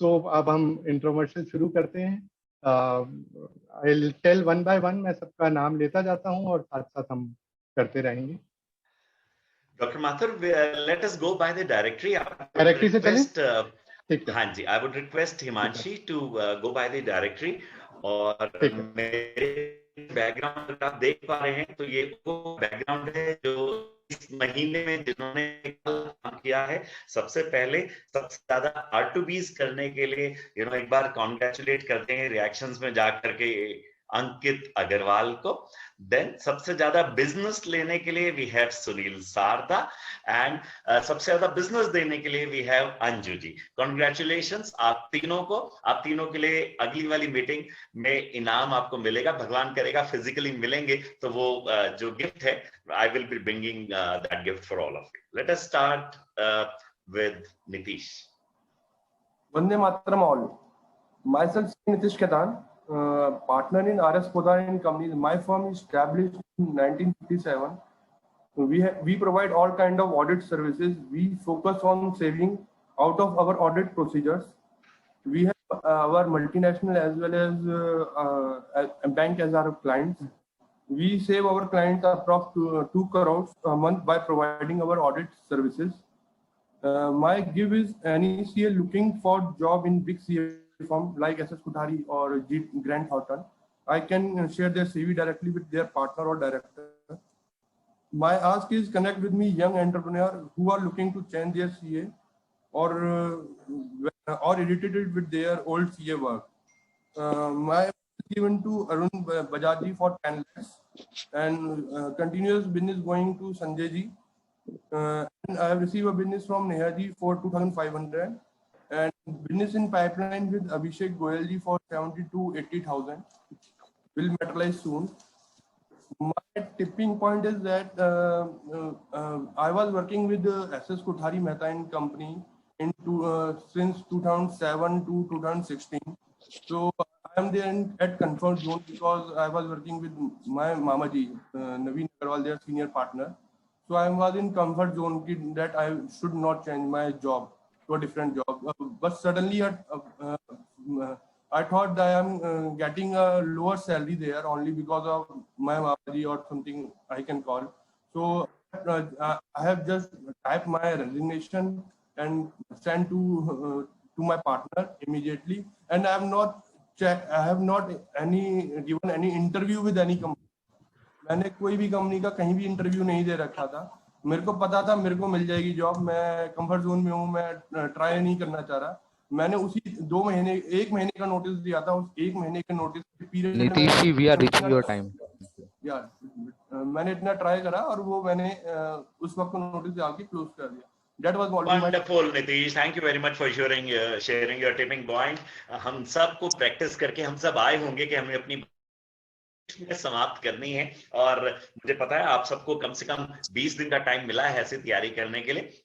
सो अब हम इंट्रोवर्शन शुरू करते हैं। I tell one by one, मैं सबका नाम लेता जाता हूँ और साथ साथ हम करते रहेंगे। Doctor Mathur, let us go by the directory. Directory से चलें? ठीक है। हाँ जी, I would request Himanshi to go by the directory. और मेरे बैकग्राउंड आप देख पा रहे हैं तो ये वो बैकग्राउंड है जो इस महीने में जिन्होंने काम किया है। सबसे पहले सबसे ज्यादा R2Bs करने के लिए एक बार कॉन्ग्रेचुलेट करते हैं रिएक्शंस में जाकर के अंकित अग्रवाल को। देन सबसे ज्यादा बिजनेस लेने के लिए we have Sunil Sarda and सबसे ज्यादा बिजनेस देने के लिए we have Anju ji. Congratulations आप तीनों को। आप तीनों के लिए अगली वाली मीटिंग में इनाम आपको मिलेगा, भगवान करेगा फिजिकली मिलेंगे तो वो जो गिफ्ट है I will be bringing that gift for all of you. Let us start with Nitish. Vande Mataram all. Myself Nitish Ketan, partner in RS Poddar & Company. My firm is established in 1957. We provide all kind of audit services. We focus on saving out of our audit procedures. We have our multinational as well as a bank as our clients. We save our clients approximately 2 crores a month by providing our audit services. My give is any CA looking for job in big CA firm like SS Kothari or Grant Thornton. I can share their CV directly with their partner or director. My ask is connect with me young entrepreneur who are looking to change their CA or irritated with their old CA work. My given to Arun Bajaji for 10 lakhs and continuous business going to Sanjay ji. And I have received a business from Nehaji for 2,500 and business in pipeline with Abhishek Goyalji for 70 to 80,000 will materialize soon. My tipping point is that I was working with SS Kothari Mehta and Company since 2007 to 2016. So I am there at comfort zone because I was working with my Mamaji, Naveen Agarwal, their senior partner. So I was in comfort zone that I should not change my job to a different job. But suddenly I thought that I am getting a lower salary there only because of my Mamaji or something I can call. So I have just typed my resignation and sent to my partner immediately. And I have not given any interview with any company. मैंने कोई भी company का कहीं भी interview नहीं दे रखा था। मेरे को पता था मेरे को मिल जाएगी जॉब, मैं कंफर्ट जोन में हूँ, मैं ट्राई नहीं करना चाह रहा। मैंने उसी 1 महीने का नोटिस दिया था। उस 1 महीने के नोटिस पीरियड में Nitish ji, we are reaching your time. यार मैंने इतना ट्राई करा और वो मैंने उस वक्त नोटिस डाल के क्लोज कर दिया। That was wonderful, Nitish. Thank you very much for sharing your tipping point. हम सबको प्रैक्टिस करके हम सब आए होंगे कि हमें अपनी समाप्त करनी है और मुझे पता है आप सबको कम से कम 20 दिन का टाइम मिला है ऐसी तैयारी करने के लिए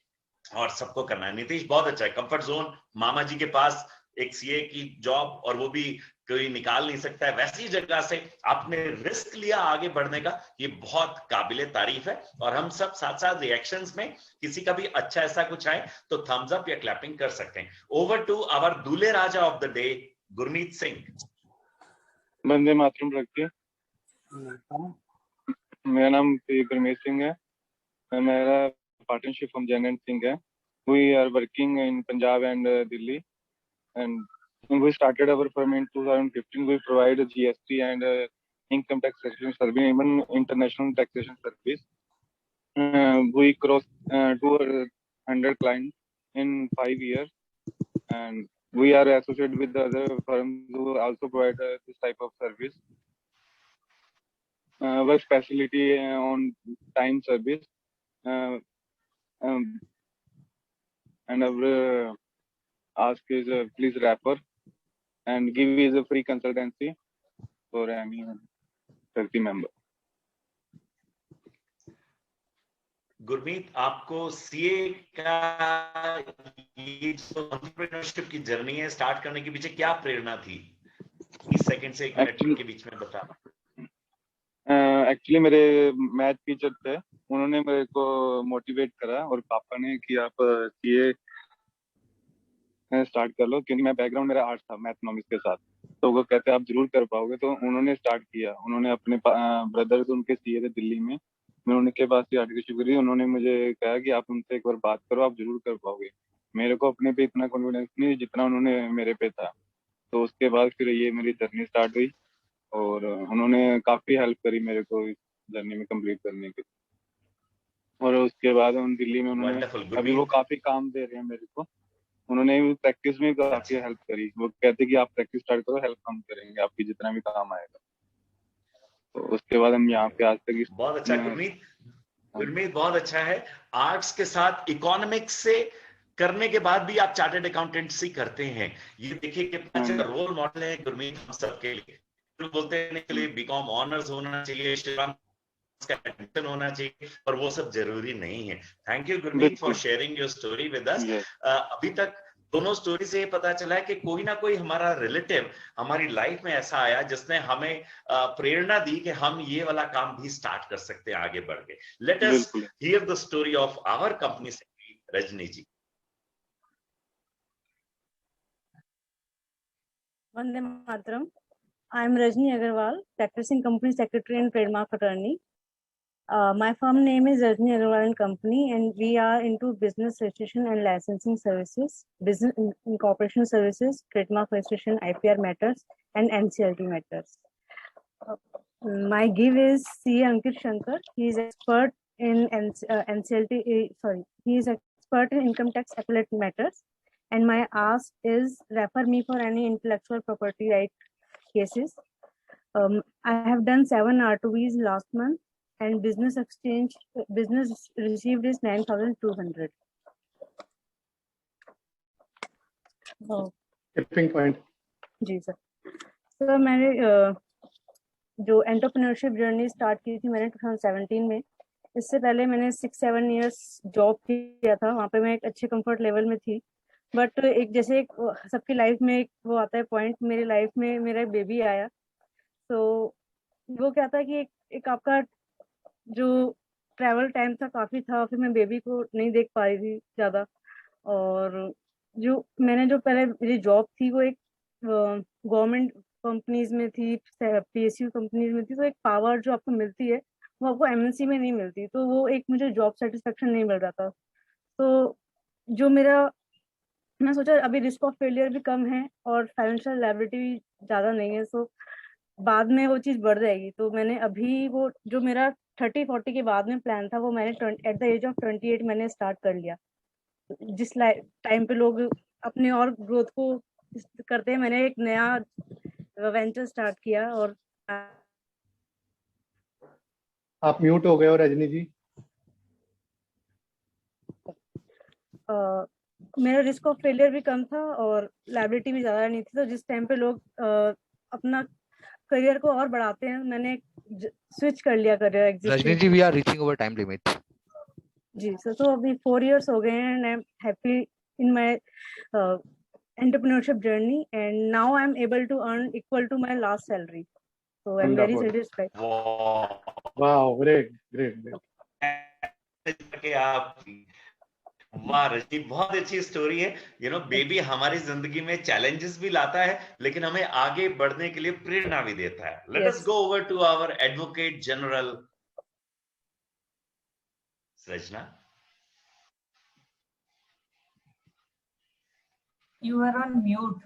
और सबको करना है। नीतीश बहुत अच्छा है। कंफर्ट जोन, मामा जी के पास एक सीए की जॉब और वो भी कोई निकाल नहीं सकता है, वैसी जगह से आपने रिस्क लिया आगे बढ़ने का, ये बहुत काबिले तारीफ है। और हम सब साथ साथ रिएक्शंस में किसी का भी अच्छा ऐसा कुछ आए तो थम्स अप या क्लैपिंग कर सकते हैं। ओवर टू आवर दूल्हे राजा of the day, Gurmeet Singh. वंदे मातरम रखिए। मेरा नाम गुरमीत सिंह है। मेरा partnership from Jain and Singh है। We are working in Punjab and Delhi and we started our firm in 2015. We provide GST and income tax service, even international taxation service. We crossed 200 clients in 5 years, and we are associated with the other firms who also provide this type of service. Our specialty on time service, and our ask is please refer and give is a free consultancy for any 30 member. Gurmeet, आपको CA का ये जो entrepreneurship की journey है start करने के पीछे क्या प्रेरणा थी? 30 सेकंड से 1 मिनट के बीच में बता। एक्चुअली मेरे मैथ टीचर थे, उन्होंने मेरे को मोटिवेट करा और पापा ने कि आप सीए स्टार्ट कर लो, क्योंकि मैं बैकग्राउंड मेरा आर्ट्स था, मैथमेटिक्स के साथ। तो वो कहते आप जरूर कर पाओगे। तो उन्होंने स्टार्ट किया। उन्होंने अपने ब्रदर तो उनके सीए थे दिल्ली में, मैं उनके पास ही आर्ट की शुरू करी। उन्होंने मुझे कहा कि आप उनसे एक बार बात करो, आप जरूर कर पाओगे। मेरे को अपने पे इतना कॉन्फिडेंस नहीं जितना उन्होंने मेरे पे था। तो उसके बाद फिर ये मेरी जर्नी स्टार्ट हुई और उन्होंने काफी हेल्प करी मेरे को इस जर्नी में कंप्लीट करने के। और उसके बाद हम दिल्ली में उन्होंने वंडरफुल अभी वो गुरमीत। काफी काम दे रहे हैं मेरे को। उन्होंने प्रैक्टिस में काफी अच्छा, हेल्प करी। वो कहते कि आप प्रैक्टिस स्टार्ट करो, हेल्प हम करेंगे आपकी जितना भी काम आएगा। तो उसके बाद हम यहाँ पे आज तक बहुत अच्छा गुरमीत। गुरमीत बहुत अच्छा है। आर्ट्स के साथ इकोनॉमिक्स से करने के बाद भी आप चार्टर्ड अकाउंटेंसी करते हैं। ये देखिए कितना अच्छा रोल मॉडल है गुरमीत हम सबके लिए। लोग बोलते हैं के लिए बीकॉम ऑनर्स होना चाहिए, का एडमिशन होना चाहिए, और वो सब जरूरी नहीं है। Thank you Gurmeet for sharing your story with us. अभी तक दोनों स्टोरी से ये पता चला है कि कोई ना कोई हमारा रिलेटिव हमारी लाइफ में ऐसा आया जिसने हमें प्रेरणा दी कि हम ये वाला काम भी स्टार्ट कर सकते हैं आगे बढ़ के। Let us hear the story of our company secretary Rajni ji. Vande Mataram. I am Rajni Agarwal, practicing company secretary and trademark attorney. My firm name is Rajni Agarwal and Company, and we are into business registration and licensing services, business incorporation services, trademark registration, IPR matters, and NCLT matters. My give is C. Ankit Shankar. He is expert in NCLT. He is expert in income tax appellate matters. And my ask is refer me for any intellectual property right cases. I have done 7 R2Vs last month, and business received is 9,200. Tipping point. जी sir. Sir मैंने जो entrepreneurship journey start की थी मैंने 2017 में। इससे पहले मैंने 6-7 इयर्स जॉब किया था। वहाँ पे मैं एक अच्छे कंफर्ट लेवल में थी। बट एक जैसे एक सबकी लाइफ में एक वो आता है पॉइंट, मेरी लाइफ में मेरा एक बेबी आया। तो वो क्या था कि एक आपका जो ट्रैवल टाइम था काफ़ी था, फिर मैं बेबी को नहीं देख पा रही थी ज़्यादा। और जो मैंने जो पहले मेरी जॉब थी वो एक गवर्नमेंट कंपनीज में थी, PSU कंपनीज में थी। तो एक पावर जो आपको मिलती है वो आपको MNC में नहीं मिलती। तो वो एक मुझे जॉब सेटिस्फेक्शन नहीं मिल रहा था। तो जो मैं सोचा अभी रिस्क ऑफ फेलियर भी कम है और फाइनेंशियल लायबिलिटी भी ज़्यादा नहीं है, सो बाद में वो चीज़ बढ़ जाएगी। तो मैंने अभी वो जो मेरा 30-40 के बाद में प्लान था वो मैंने एट द एज ऑफ 28 मैंने स्टार्ट कर लिया। जिस टाइम पे लोग अपने और ग्रोथ को करते हैं, मैंने एक नया वेंचर स्टार्ट किया। और आप म्यूट हो गए हो रजनी जी। मेरा रिस्क ऑफ फेलियर भी कम था और लायबिलिटी भी ज़्यादा नहीं थी। तो जिस टाइम पे लोग अपना करियर को और बढ़ाते हैं, मैंने स्विच कर लिया career. Rajni ji, we are reaching over time limit. जी सर। तो अभी 4 इयर्स हो गए हैं and I am happy in my entrepreneurship journey, and now I'm able to earn equal to my last salary, so I'm very satisfied. Wow, great. आप वाह रजनी, बहुत अच्छी स्टोरी है। बेबी हमारी जिंदगी में चैलेंजेस भी लाता है लेकिन हमें आगे बढ़ने के लिए प्रेरणा भी देता है। Let us go over to our advocate general Rachna. You are on mute.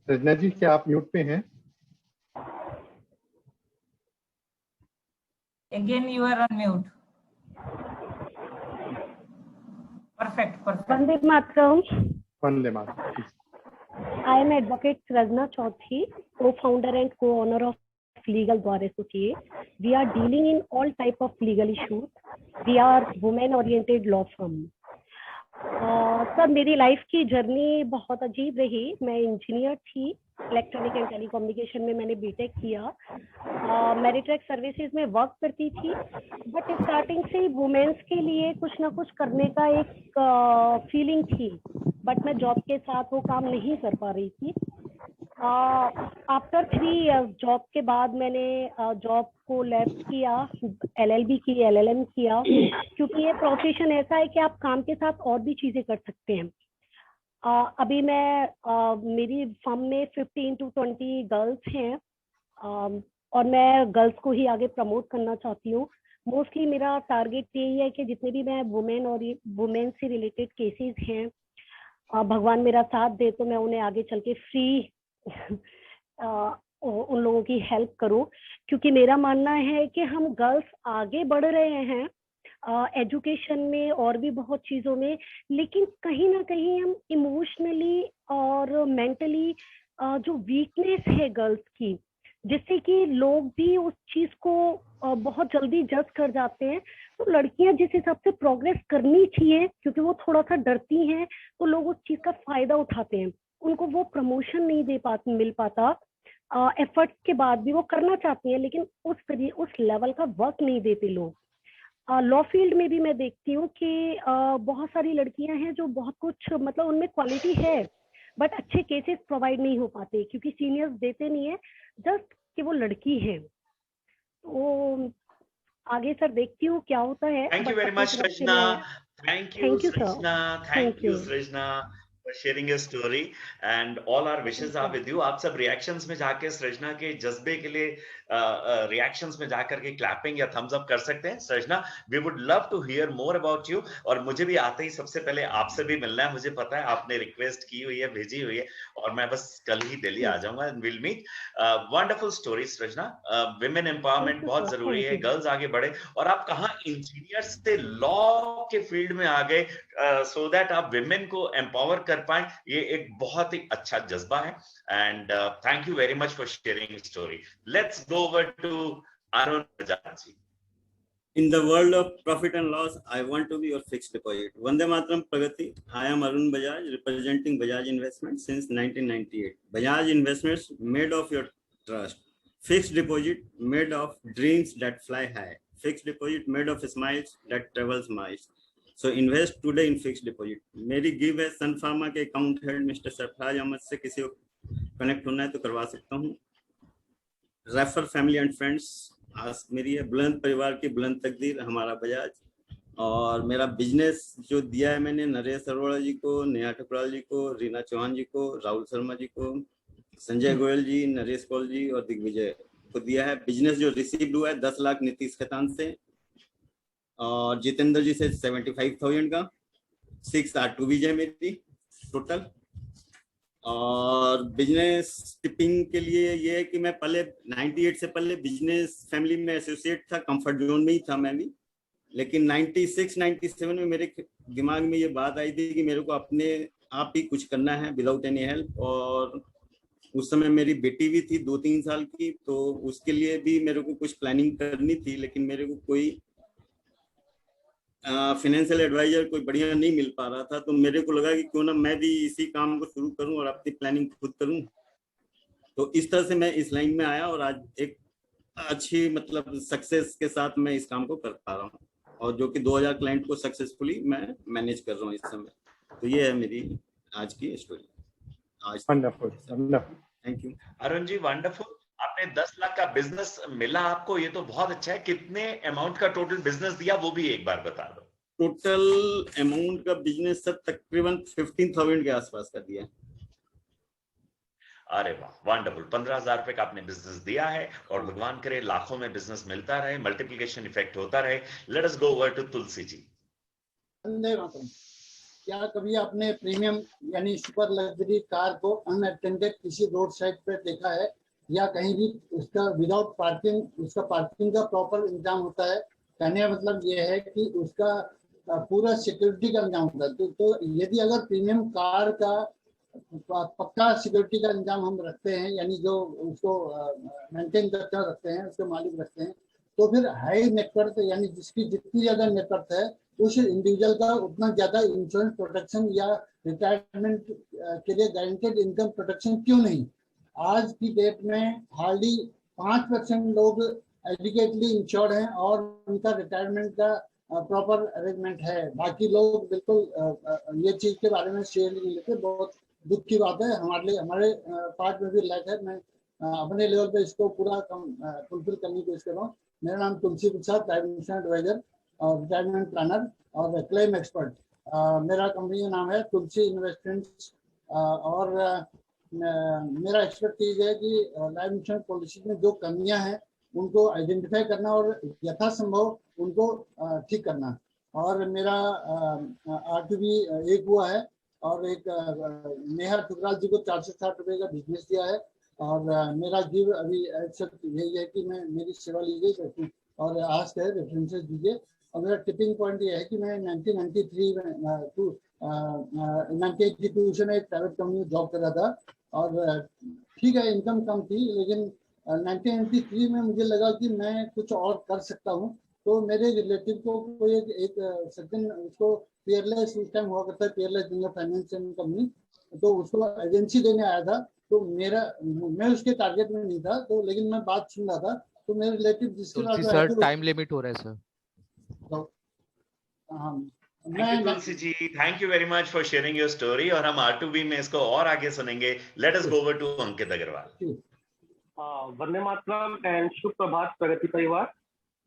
Rachna ji, क्या आप म्यूट पे हैं? Again, you are on mute. Perfect. Vande Mataram. Vande Mataram. I am Advocate Rajna Chaudhary, co-founder and co-owner of Legal Bar Associates. We are dealing in all type of legal issues. We are women-oriented law firm. Sir मेरी life की journey बहुत अजीब रही। मैं engineer थी, electronic and telecommunication में मैंने BTech किया। मेरिट्रैक सर्विसेज में वर्क करती थी, बट स्टार्टिंग से ही वुमेन्स के लिए कुछ ना कुछ करने का एक फीलिंग थी, बट मैं जॉब के साथ वो काम नहीं कर पा रही थी। आफ्टर 3 years जॉब के बाद मैंने जॉब को लेफ्ट किया, LLB की, LLM किया, क्योंकि ये प्रोफेशन ऐसा है कि आप काम के साथ और भी चीजें कर सकते हैं। अभी मैं मेरी फर्म में 15 to 20 गर्ल्स हैं, और मैं गर्ल्स को ही आगे प्रमोट करना चाहती हूँ। मोस्टली मेरा टारगेट यही है कि जितने भी मैं वुमेन और वुमेन से रिलेटेड केसेस हैं, भगवान मेरा साथ दे तो मैं उन्हें आगे चल के फ्री उन लोगों की हेल्प करूं, क्योंकि मेरा मानना है कि हम गर्ल्स आगे बढ़ रहे हैं एजुकेशन में और भी बहुत चीज़ों में, लेकिन कहीं ना कहीं हम इमोशनली और मेंटली जो वीकनेस है गर्ल्स की, जिससे कि लोग भी उस चीज़ को बहुत जल्दी जज कर जाते हैं। तो लड़कियां जिस हिसाब से प्रोग्रेस करनी चाहिए, क्योंकि वो थोड़ा सा डरती हैं, तो लोग उस चीज़ का फायदा उठाते हैं, उनको वो प्रमोशन नहीं मिल पाता। एफर्ट्स के बाद भी वो करना चाहती हैं, लेकिन उस लेवल का वर्क नहीं देते लोग। लॉ फील्ड में भी मैं देखती हूँ कि बहुत सारी लड़कियां हैं जो बहुत कुछ, मतलब उनमें क्वालिटी है, बट अच्छे केसेस प्रोवाइड नहीं हो पाते क्योंकि सीनियर्स देते नहीं है, जस्ट कि वो लड़की है। तो आगे सर देखती हूँ क्या होता है। Thank you very much, Srijna. Thank you, Srijna. Thank you, Srijna, for sharing your story, and all our wishes are with you. आप सब reactions में जाके सृजना के जज्बे के लिए reactions में जाकर के clapping या thumbs up कर सकते हैं। सृजना, we would love to hear more about you, और मुझे भी आते ही सबसे पहले आपसे भी मिलना है। मुझे पता है आपने request की हुई है, भेजी हुई है, और मैं बस कल ही दिल्ली आ जाऊंगा and we'll meet. Wonderful story, Srijana. women empowerment बहुत जरूरी है, गर्ल्स आगे बढ़े, और आप कहाँ इंजीनियर से लॉ के फील्ड में आ गए so that आप women को empower कर पाए, ये एक बहुत ही अच्छा जज्बा है। And thank you very much for sharing your story. Let's go over to Arun Bajaj ji. In the world of profit and loss, I want to be your fixed deposit. Vande Mataram Pragati. I am Arun Bajaj, representing Bajaj Investments since 1998. Bajaj Investments made of your trust. Fixed deposit made of dreams that fly high. Fixed deposit made of smiles that travels miles. So invest today in fixed deposit. मेरी give है सन फार्मा के account head mister Sarfaraz Ahmad से, किसी को connect होना है तो करवा सकता हूँ। Refer family and friends. आज मेरी है बुलंद परिवार की बुलंद तकदीर, हमारा बजाज। और मेरा बिजनेस जो दिया है मैंने नरेश अरोड़ा जी को, नेहा ठकुराल जी को, रीना चौहान जी को, राहुल शर्मा जी को, संजय गोयल जी, नरेश कौल जी और दिग्विजय को दिया है। बिजनेस जो रिसीव हुआ है 10 लाख नीतीश खेतान से, और जितेंद्र जी से 75,000 का। 6 R2 विजय मेरी टोटल। और बिजनेस टिपिंग के लिए ये है कि मैं पहले 98 से पहले बिजनेस फैमिली में एसोसिएट था, कंफर्ट जोन में ही था मैं भी। लेकिन 96-97 में मेरे दिमाग में ये बात आई थी कि मेरे को अपने आप ही कुछ करना है विदाउट एनी हेल्प। और उस समय मेरी बेटी भी थी 2-3 साल की, तो उसके लिए भी मेरे को कुछ प्लानिंग करनी थी, लेकिन मेरे को कोई फाइनेंशियल एडवाइजर कोई बढ़िया नहीं मिल पा रहा था। तो मेरे को लगा कि क्यों ना मैं भी इसी काम को शुरू करूं और अपनी प्लानिंग खुद करूं। तो इस तरह से मैं इस लाइन में आया, और आज एक अच्छी मतलब सक्सेस के साथ मैं इस काम को कर पा रहा हूं, और जो कि 2000 क्लाइंट को सक्सेसफुली मैं मैनेज कर रहा हूं इस समय। तो ये है मेरी आज की स्टोरी। आज wonderful, wonderful, thank you Arun ji. Wonderful. आपने 10 लाख का बिजनेस मिला आपको, ये तो बहुत अच्छा है। कितने अमाउंट का टोटल बिजनेस दिया वो भी एक बार बता दो। टोटल अमाउंट का बिजनेस सर तकरीबन 15,000 के आसपास का दिया। अरे वाह, वंडरफुल। 15,000 रुपए का आपने बिजनेस दिया है, और भगवान करे लाखों में बिजनेस मिलता रहे, मल्टीप्लिकेशन इफेक्ट होता रहे। Let us go over to Tulsi ji. क्या कभी आपने प्रीमियम यानी सुपर लग्जरी कार को अनअटेंडेड किसी रोड साइड पे देखा है, या कहीं भी उसका विदाउट पार्किंग, उसका पार्किंग का प्रॉपर इंतजाम होता है? कहने का मतलब ये है कि उसका पूरा सिक्योरिटी का इंतजाम होता है। तो यदि अगर प्रीमियम कार का पक्का सिक्योरिटी का इंतजाम हम रखते हैं, यानी जो उसको मेंटेन करते हैं, रखते हैं, उसके मालिक रखते हैं, तो फिर हाई नेटवर्थ यानी जिसकी जितनी ज्यादा नेटवर्थ है उस इंडिविजुअल का उतना ज्यादा इंश्योरेंस प्रोटेक्शन या रिटायरमेंट के लिए गारंटेड इनकम प्रोटेक्शन क्यों नहीं? आज की डेट में हार्डली 5% लोग एडुकेटली इंश्योर्ड हैं और उनका रिटायरमेंट का प्रॉपर अरेंजमेंट है। बाकी लोग बिल्कुल ये चीज के बारे में शेयर नहीं लेते, बहुत दुख की बात है। हमारे पार्ट में भी लैक है। मैं अपने लेवल पे इसको पूरा फुलफिल करने की कोशिश कर रहा हूँ। मेरा नाम तुलसी प्रसाद, डायमेंशन एडवाइजर और रिटायरमेंट प्लानर और क्लेम एक्सपर्ट। मेरा कंपनी का नाम है तुलसी इन्वेस्टमेंट्स। और मेरा एक्सपर्टीज है कि लाइफ इंश्योरेंस पॉलिसी में जो कमियां हैं उनको आइडेंटिफाई करना और यथासंभव उनको ठीक करना। और मेरा R2B एक हुआ है और एक नेहा ठुकराल जी को 460 रुपए का बिजनेस दिया है। और मेरा गिव अभी यही है कि मैं मेरी सेवा लीजिए और आज है रेफरेंसेस दीजिए। और मेरा टिपिंग पॉइंट ये है कि मैं 1993 में 1982 से मैं एक प्राइवेट कंपनी में जॉब कर रहा था और ठीक है इनकम कम थी, लेकिन 1993 में मुझे लगा कि मैं कुछ और कर सकता हूँ। तो मेरे रिलेटिव को कोई एक सज्जन, उसको पेयरलेस उस टाइम हुआ करता है, पेयरलेस फाइनेंस कंपनी, तो उसको एजेंसी देने आया था। तो मैं उसके टारगेट में नहीं था, तो लेकिन मैं बात सुन रहा था तो मेरे रिलेटिव जिसके साथ सर टाइम लिमिट हो रहा है sir. Tulsi ji, thank you very much for sharing your story. और हम R2B में इसको और आगे सुनेंगे। Let us go over to Ankit Agarwal. वंदे मातरम एंड शुभ प्रभात प्रगति परिवार।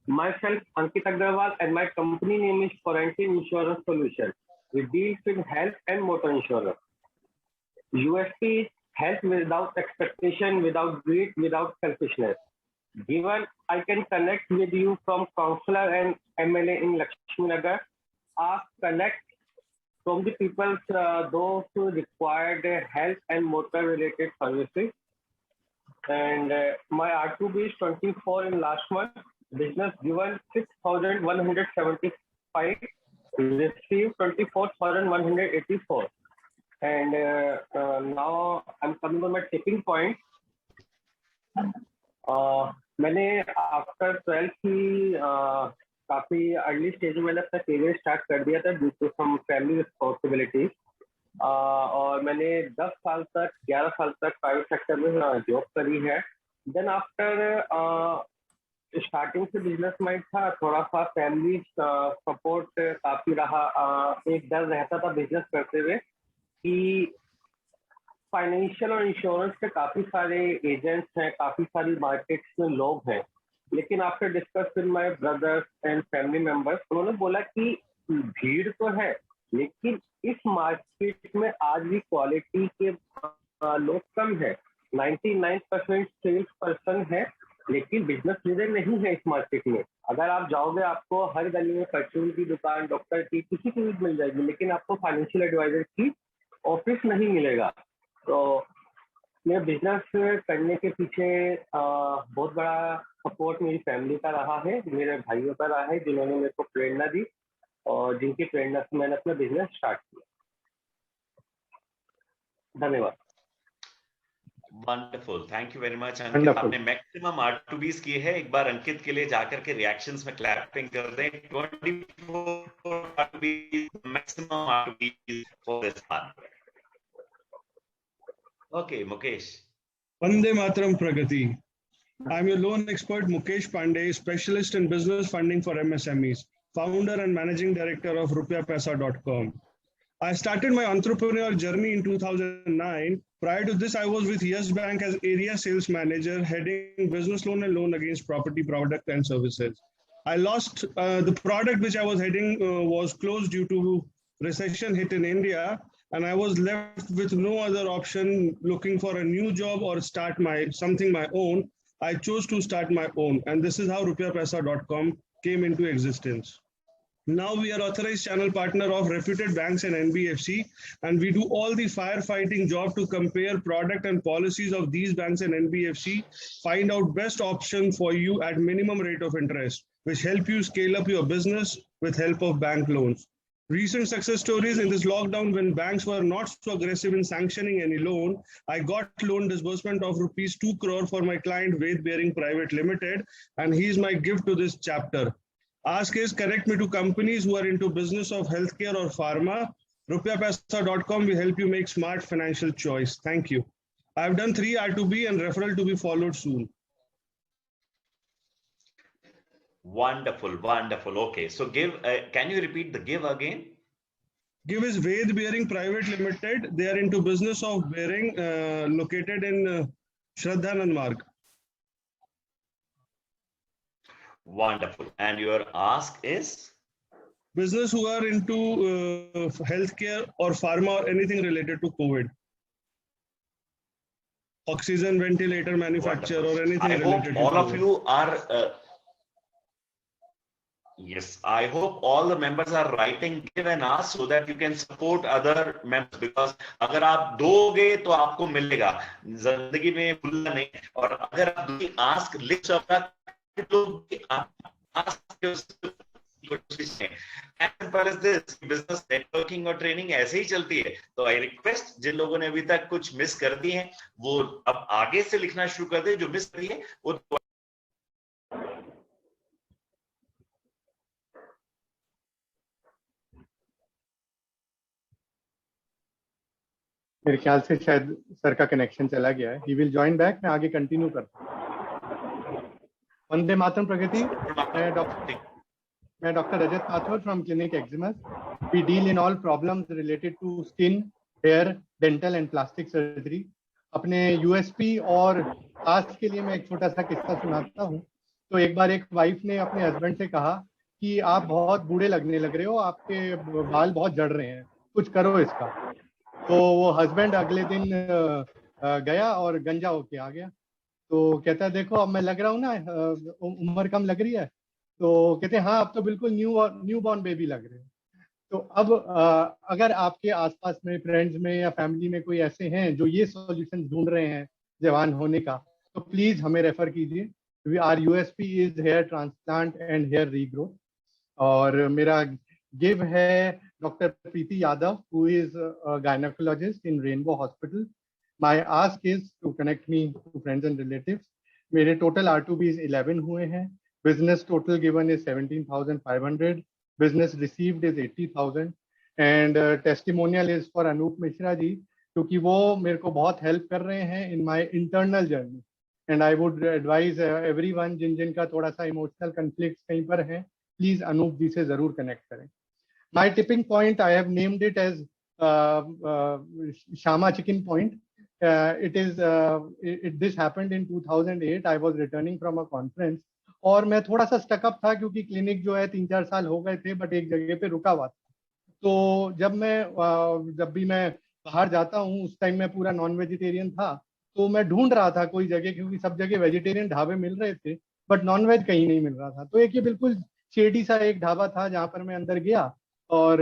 Myself Ankit Agrawal and my company name is Forensic Insurance Solutions. We deal with health and motor insurance. USP is health without expectation, without greed, without selfishness. Given I can connect with you from councillor and MLA in Lakshmi Nagar, connect from the people those who require their health and motor related services. And my R2B is 24 in last month. Business given 6,175, received 24,184. And now I'm coming on my tipping point. मैंने after 12th की काफी early stage में मैंने अपना career start कर दिया था due to some family responsibilities. और मैंने 11 साल तक प्राइवेट सेक्टर में जॉब करी है। देन आफ्टर स्टार्टिंग से बिजनेस माइंड था, थोड़ा सा फैमिली सपोर्ट काफी रहा। एक डर रहता था बिजनेस करते हुए कि फाइनेंशियल और इंश्योरेंस के काफी सारे एजेंट्स हैं, काफी सारी मार्केट्स में लोग हैं। लेकिन after discuss with my brothers and family members, उन्होंने बोला कि भीड़ तो है लेकिन इस मार्केट में आज भी क्वालिटी के लोग कम है। 99% सेल्स पर्सन है लेकिन बिजनेस लीडर नहीं है इस मार्केट में। अगर आप जाओगे आपको हर गली में परचून की दुकान, डॉक्टर की, किसी की भी मिल जाएगी, लेकिन आपको फाइनेंशियल एडवाइजर की ऑफिस नहीं मिलेगा। तो मेरे बिजनेस करने के पीछे बहुत बड़ा सपोर्ट मेरी फैमिली का रहा है, मेरे भाइयों का रहा है, जिन्होंने मेरे को प्रेरणा दी और जिनकी प्रेरणा से मैंने अपना बिजनेस स्टार्ट किया। धन्यवाद। Wonderful, thank you very much Ankit. आपने मैक्सिमम R2Bs किए हैं। एक बार अंकित के लिए जाकर के रिएक्शंस में क्लैपिंग कर दें। 24 R2Bs, maximum R2Bs for this month. Okay, Mukesh. Vande Mataram Pragati. I'm your loan expert Mukesh Pandey, specialist in business funding for MSMEs, founder and managing director of rupiapaisa.com. I started my entrepreneurial journey in 2009. Prior to this, I was with Yes Bank as area sales manager, heading business loan and loan against property product and services. I lost the product which I was heading was closed due to recession hit in India, and I was left with no other option looking for a new job or start something my own. I chose to start my own, and this is how rupiapaisa.com came into existence. Now we are authorized channel partner of reputed banks and NBFC, and we do all the firefighting job to compare product and policies of these banks and NBFC, find out best option for you at minimum rate of interest, which help you scale up your business with help of bank loans. Recent success stories in this lockdown, when banks were not so aggressive in sanctioning any loan, I got loan disbursement of rupees 2 crore for my client Ved Bearing Private Limited, and he is my gift to this chapter. Ask is connect me to companies who are into business of healthcare or pharma. rupiapaisa.com will help you make smart financial choice. Thank you. I've done 3 R2B and referral to be followed soon. Wonderful, wonderful. Okay, so give. Can you repeat the give again? GIVE is Ved Bearing Private Limited. They are into business of bearing, located in Shraddhanand Marg. Wonderful. And your ask is? Business who are into healthcare or pharma or anything related to COVID. Oxygen ventilator manufacturer or anything I related hope to all COVID. of you are yes, I hope all the members are writing give and ask so that you can support other members, because अगर आप दोगे तो आपको मिलेगा, जिंदगी में भूलना नहीं। और अगर आप ask लिख सकता तो ask as simple as this, business networking और ट्रेनिंग ऐसे ही चलती है। तो आई रिक्वेस्ट जिन लोगों ने अभी तक कुछ मिस कर दी है वो अब आगे से लिखना शुरू कर दे, जो मिस करी है वो। मेरे ख्याल से शायद सर का कनेक्शन चला गया है। He will join back. मैं आगे कंटिन्यू करता हूँ। वंदे मातरम प्रगति। मैं doctor Rajat Mathur from clinic Eczimus. We deal in all problems related to skin, hair, dental and plastic surgery. अपने यूएसपी और कास्ट के लिए मैं एक छोटा सा किस्सा सुनाता हूँ। तो एक बार एक वाइफ ने अपने हस्बैंड से कहा कि आप बहुत बूढ़े लगने लग रहे हो, आपके बाल बहुत झड़ रहे हैं, कुछ करो इसका। तो वो हस्बैंड अगले दिन गया और गंजा होके आ गया। तो कहता है देखो अब मैं लग रहा हूँ ना, उम्र कम लग रही है। तो कहते हैं हाँ अब तो बिल्कुल न्यू बॉर्न बेबी लग रहे हो। तो अब अगर आपके आसपास में, फ्रेंड्स में या फैमिली में कोई ऐसे हैं जो ये सॉल्यूशन ढूंढ रहे हैं जवान होने का, तो प्लीज हमें रेफर कीजिए। Our USP is hair transplant and hair regrowth. और मेरा गिव है doctor Preeti Yadav, who is a gynecologist in Rainbow Hospital. My ask is to connect me to friends and relatives. मेरे टोटल R2Bs 11 हुए हैं। Business total given is 17,500. Business received is 80,000 and testimonial is for Anoop Mishra ji, क्योंकि वो मेरे को बहुत help कर रहे हैं in my internal journey. And I would advise everyone जिनका थोड़ा सा इमोशनल कन्फ्लिक्ट कहीं पर है, प्लीज अनूप जी से जरूर कनेक्ट करें। My tipping point, I have named it as Shama Chicken Point. This happened in 2008. I was returning from a conference और मैं थोड़ा सा स्टकअप था क्योंकि क्लिनिक जो है 3-4 साल हो गए थे, बट एक जगह पे रुका हुआ था। तो जब भी मैं बाहर जाता हूँ उस टाइम मैं पूरा नॉन वेजिटेरियन था, तो मैं ढूंढ रहा था कोई जगह, क्योंकि सब जगह वेजिटेरियन ढाबे मिल रहे थे बट नॉन वेज कहीं नहीं मिल रहा था। तो एक ये बिल्कुल शेडी सा एक ढाबा था जहाँ पर मैं अंदर गया और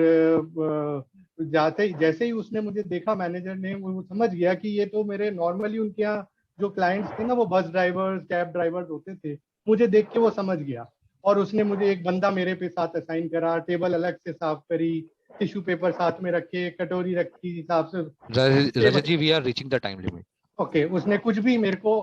जैसे ही उसने मुझे देखा, मैनेजर ने, वो समझ गया कि ये तो मेरे नॉर्मली उनके यहाँ जो क्लाइंट्स थे ना, वो बस ड्राइवर्स, कैब ड्राइवर्स होते थे। मुझे देख के वो समझ गया और उसने मुझे एक बंदा मेरे पे साथ असाइन करा, टेबल अलग से साफ करी, टिश्यू पेपर साथ में रखे, कटोरी रखी हिसाब से। Rajat ji, we are reaching the time limit. Okay, उसने कुछ भी मेरे को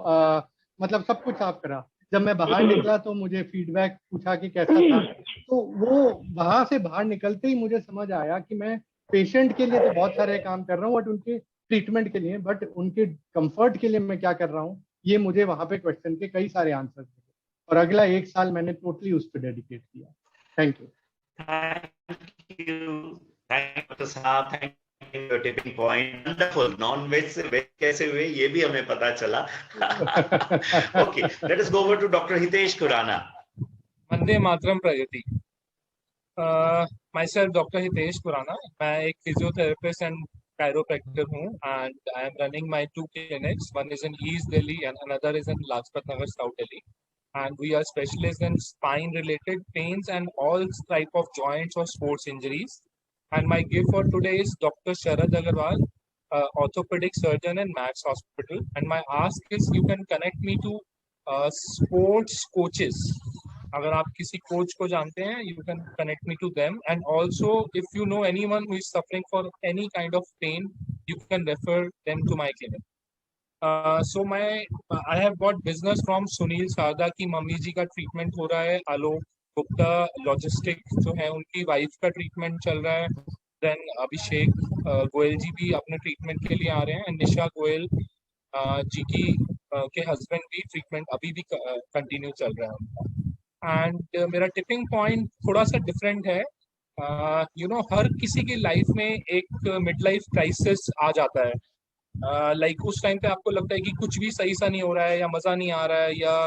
मतलब सब कुछ साफ करा। जब मैं बाहर निकला तो मुझे फीडबैक पूछा कि कैसा था। तो वो वहां से बाहर निकलते ही मुझे समझ आया कि मैं पेशेंट के लिए तो बहुत सारे काम कर रहा हूँ, बट उनके ट्रीटमेंट के लिए, बट उनके कंफर्ट के लिए मैं क्या कर रहा हूँ, ये मुझे वहां पे क्वेश्चन के कई सारे आंसर थे। और अगला 1 साल मैंने टोटली उस पर डेडिकेट किया। Thank you. थैंक यू साहब, thank you. Tipping point wonderful. Non veg से वेज कैसे हुए ये भी हमें पता चला। Okay, let us go over to doctor Hitesh Khurana. Vande Mataram Pragati. myself Dr. Hitesh Khurana. मैं एक फिजियोथेरेपिस्ट एंड chiropractor हूँ, and I am running my 2 clinics. One is in East Delhi and another is in Lajpat Nagar, South Delhi. And we are specialists in spine-related pains and all type of joints or sports injuries. And my gift for today is Dr. Sharad Agarwal, orthopedic surgeon in Max Hospital. And my ask is you can connect me to sports coaches. अगर आप किसी coach को जानते हैं, you can connect me to them. And also, if you know anyone who is suffering for any kind of pain, you can refer them to my clinic. So I have got business from Sunil Sarda की mummy जी का treatment हो रहा है, Alok Gupta logistic जो है उनकी wife का treatment चल रहा है, देन अभिषेक गोयल जी भी अपने ट्रीटमेंट के लिए आ रहे हैं, निशा गोयल जी की के हस्बैंड भी ट्रीटमेंट अभी भी कंटिन्यू चल रहा है उनका। एंड मेरा टिपिंग पॉइंट थोड़ा सा डिफरेंट है। हर किसी की लाइफ में एक मिड लाइफ क्राइसिस आ जाता है। लाइक उस टाइम पे आपको लगता है कि कुछ भी सही सा नहीं हो रहा है, या मजा नहीं आ रहा है, या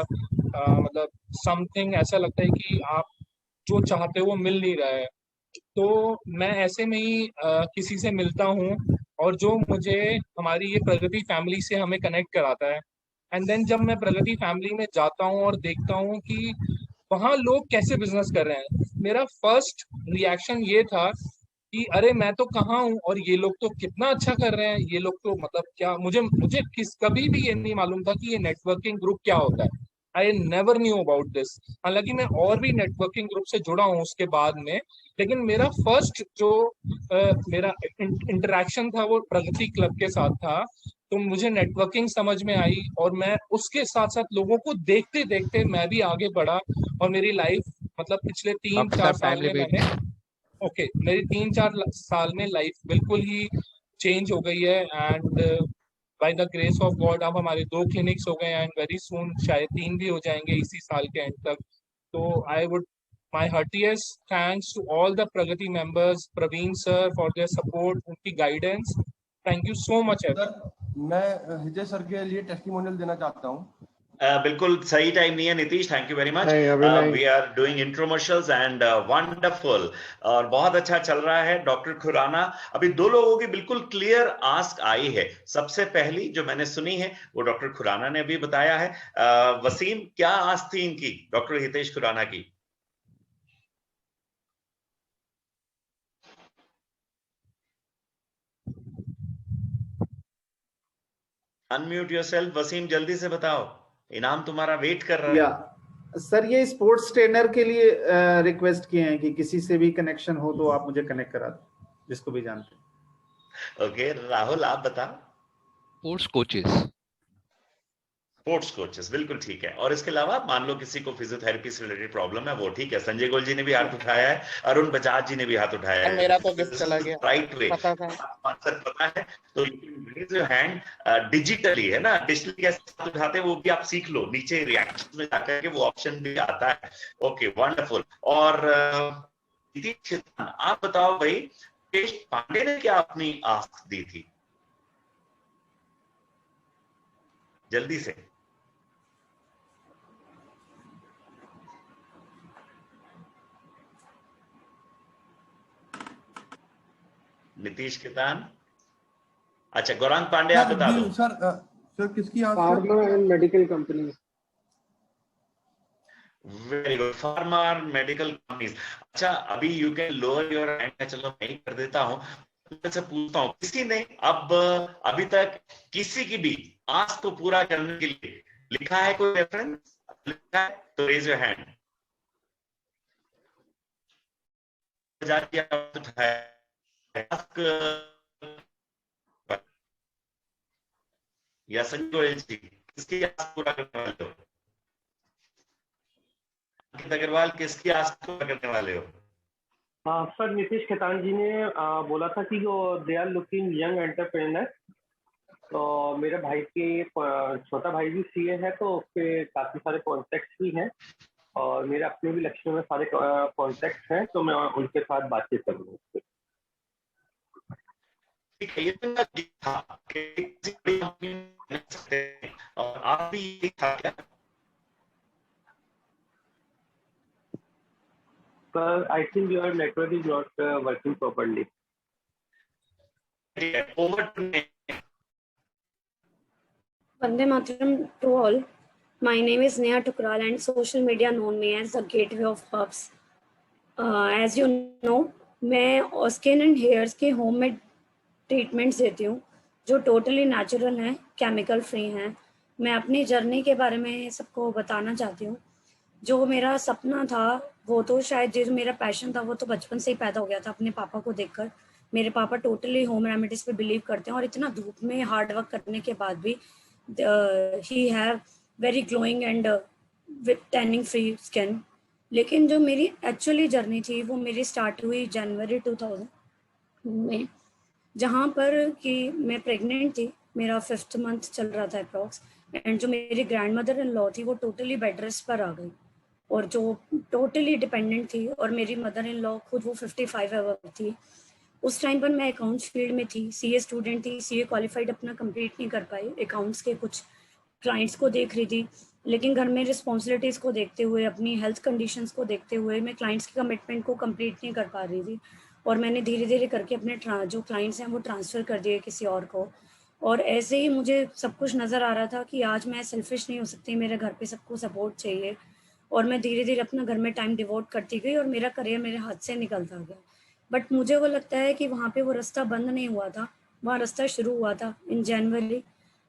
मतलब समथिंग ऐसा लगता है कि आप जो चाहते हो वो मिल नहीं रहा है। तो मैं ऐसे में ही किसी से मिलता हूँ, और जो मुझे हमारी ये प्रगति फैमिली से हमें कनेक्ट कराता है। एंड देन जब मैं प्रगति फैमिली में जाता हूँ और देखता हूँ कि वहाँ लोग कैसे बिजनेस कर रहे हैं, मेरा फर्स्ट रिएक्शन ये था कि अरे मैं तो कहाँ हूँ और ये लोग तो कितना अच्छा कर रहे हैं। ये लोग तो मतलब क्या, मुझे मुझे कभी भी ये नहीं मालूम था कि ये नेटवर्किंग ग्रुप क्या होता है। I never knew about this. हालांकि मैं और भी नेटवर्किंग ग्रुप से जुड़ा हूँ उसके बाद में, लेकिन मेरा फर्स्ट जो मेरा इंटरेक्शन था वो प्रगति क्लब के साथ था। तो मुझे नेटवर्किंग समझ में आई, और मैं उसके साथ साथ लोगों को देखते देखते मैं भी आगे बढ़ा। और मेरी लाइफ मतलब पिछले 3-4 साल में मैंने मेरी 3-4 साल में लाइफ बिल्कुल ही चेंज हो गई है। And by the grace of God अब हमारे 2 क्लिनिक्स हो गए, एंड वेरी सून शायद 3 भी हो जाएंगे इसी साल के एंड तक। तो I would my heartiest thanks to all the Pragati members, Praveen sir for their support, उनकी guidance. Thank you so much everyone. मैं हितेश सर के लिए टेस्टिमोनियल देना चाहता हूँ। बिल्कुल सही टाइम नहीं है Nitish, thank you very much. We are doing intromercials and wonderful, और बहुत अच्छा चल रहा है। डॉक्टर खुराना, अभी 2 लोगों की बिल्कुल क्लियर आस्क आई है। सबसे पहली जो मैंने सुनी है वो डॉक्टर खुराना ने अभी बताया है। वसीम, क्या आस्क थी इनकी, डॉक्टर हितेश खुराना की? अनम्यूट योरसेल्फ वसीम, जल्दी से बताओ, इनाम तुम्हारा वेट कर रहा है। सर ये स्पोर्ट्स ट्रेनर के लिए रिक्वेस्ट किए हैं कि किसी से भी कनेक्शन हो तो आप मुझे कनेक्ट करा दो, जिसको भी जानते हैं। ओके, राहुल आप बताओ। स्पोर्ट्स कोचेस, बिल्कुल ठीक है। और इसके अलावा मान लो किसी को फिजियोथेरेपी से रिलेटेड प्रॉब्लम है, वो ठीक है। संजय गोयल जी ने भी हाथ उठाया है, अरुण बजाज जी ने भी हाथ उठाया है। मेरा तो गिफ्ट चला गया, राइट वे पता था। आंसर पता है तो रेज योर हैंड। डिजिटली है ना, डिजिटली कैसे हाथ उठाते हैं वो भी आप सीख लो, नीचे रिएक्शन में जाकर के वो ऑप्शन भी आता है। Okay, wonderful. और आप बताओ भाई, मुकेश पांडे ने क्या अपनी आस्क दी थी, जल्दी से। नीतीश केतान, अच्छा गौरांग पांडे आप बता दो। सर किसकी ask? Pharma and medical companies. Very good, pharma और मेडिकल कंपनीज। अच्छा, अभी you can lower your hand, चलो मैं ही कर देता हूं। से पूछता हूं, किसी ने अब अभी तक किसी की भी आस्क को पूरा करने के लिए लिखा है कोई रेफरेंस लिखा है तो रेज योर हैंड। या संजय गोयल जी, किसकी आस्क पूरा करने वाले हो? अंकित अग्रवाल, किसकी आस्क पूरा करने वाले हो? सर नीतीश खेतान जी ने बोला था कि they are looking young entrepreneur. तो मेरे भाई के छोटा भाई भी सीए है, तो उसके काफी सारे कॉन्टेक्ट्स भी हैं, और मेरे अपने भी लक्ष्य में सारे कॉन्टेक्ट्स हैं, तो मैं उनके साथ बातचीत करूंगा। और आप भी था क्या? Sir, I think your network is not working properly. Over to me. Vande Mataram to all. My name is Neha Tukral and social media known me as the Gateway of Herbs. As you know, मैं skin and hairs के homemade treatments देती हूँ जो totally natural हैं, chemical free हैं। मैं अपनी journey के बारे में सबको बताना चाहती हूँ। जो मेरा सपना था वो तो शायद जो मेरा पैशन था वो तो बचपन से ही पैदा हो गया था अपने पापा को देखकर। मेरे पापा टोटली होम रेमेडीज पे बिलीव करते हैं, और इतना धूप में हार्ड वर्क करने के बाद भी he have very glowing and with tanning free skin. लेकिन जो मेरी एक्चुअली जर्नी थी वो मेरी स्टार्ट हुई जनवरी 2000 में, जहाँ पर कि मैं प्रेग्नेंट थी, मेरा 5th मंथ चल रहा था अप्रॉक्स, एंड जो मेरी ग्रैंड मदर इन लॉ थी वो टोटली बेड रेस्ट पर आ गई। और जो टोटली डिपेंडेंट थी, और मेरी मदर इन लॉ खुद वो 55 अबव थी। उस टाइम पर मैं अकाउंट्स फील्ड में थी, सीए स्टूडेंट थी, सीए क्वालिफाइड अपना कंप्लीट नहीं कर पाई, अकाउंट्स के कुछ क्लाइंट्स को देख रही थी, लेकिन घर में रिस्पॉन्सिबिलिटीज़ को देखते हुए, अपनी हेल्थ कंडीशंस को देखते हुए मैं क्लाइंट्स के कमिटमेंट को कंप्लीट नहीं कर पा रही थी, और मैंने धीरे धीरे करके अपने जो क्लाइंट्स हैं वो ट्रांसफ़र कर दिए किसी और को। और ऐसे ही मुझे सब कुछ नज़र आ रहा था कि आज मैं सेल्फिश नहीं हो सकती, मेरे घर पे सबको सपोर्ट चाहिए, और मैं धीरे धीरे अपना घर में टाइम डिवोट करती गई और मेरा करियर मेरे हाथ से निकलता गया। बट मुझे वो लगता है कि वहाँ पे वो रास्ता बंद नहीं हुआ था, वहाँ रास्ता शुरू हुआ था। इन जनवरी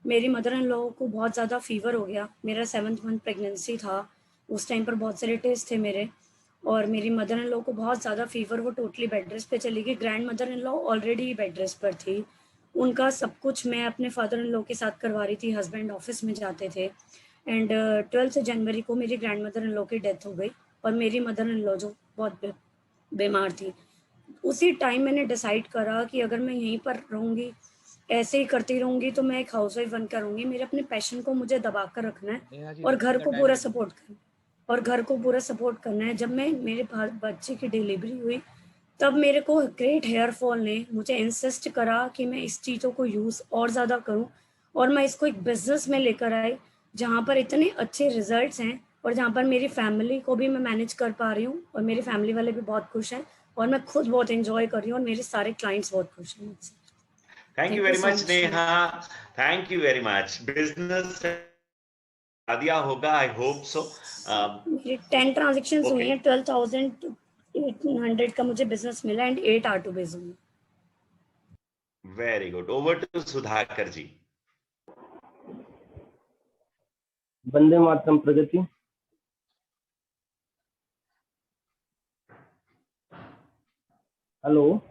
मेरी मदर इन लॉ को बहुत ज़्यादा फीवर हो गया, मेरा 7th मंथ प्रेगनेंसी था, उस टाइम पर बहुत सारे टेस्ट थे मेरे, और मेरी मदर इन लॉ को बहुत ज़्यादा फीवर, वो टोटली बेड रेस्ट पे चली गई। Grand mother in law already bed rest पर थी, उनका सब कुछ मैं अपने फादर इन लॉ के साथ करवा रही थी, हस्बैंड ऑफिस में जाते थे। एंड 12 जनवरी को मेरी ग्रैंड मदर इन लॉ की डेथ हो गई, और मेरी मदर इन लॉ जो बहुत बीमार थी। उसी टाइम मैंने डिसाइड करा कि अगर मैं यहीं पर रहूँगी, ऐसे ही करती रहूँगी, तो मैं एक हाउस वाइफ बन कर रहूँगी। मेरे अपने पैशन को मुझे दबा कर रखना है और घर को पूरा सपोर्ट करना है। जब मेरे बच्चे की डिलीवरी हुई, तब मेरे को ग्रेट हेयर फॉल ने मुझे इंसिस्ट करा कि मैं इस चीज़ों को यूज़ और ज़्यादा करूं, और मैं इसको एक बिजनेस में लेकर आई जहां पर इतने अच्छे रिजल्ट्स हैं, और जहां पर मेरी फैमिली को भी मैं मैनेज कर पा रही हूं, और मेरी फैमिली वाले भी बहुत खुश हैं, और मैं खुद बहुत एंजॉय कर रही हूँ, और मेरे सारे क्लाइंट्स बहुत खुश हैं मुझसे। Thank you very much Neha, thank you very much. Business दिया होगा, आई होप सो। मेरी 10 ट्रांजैक्शंस हुई हैं, 12,800 का मुझे बिजनेस मिला, एंड 8 R2 बेस हुई। Very good. Over to Sudhakar ji. Vande Mataram Pragati. Hello,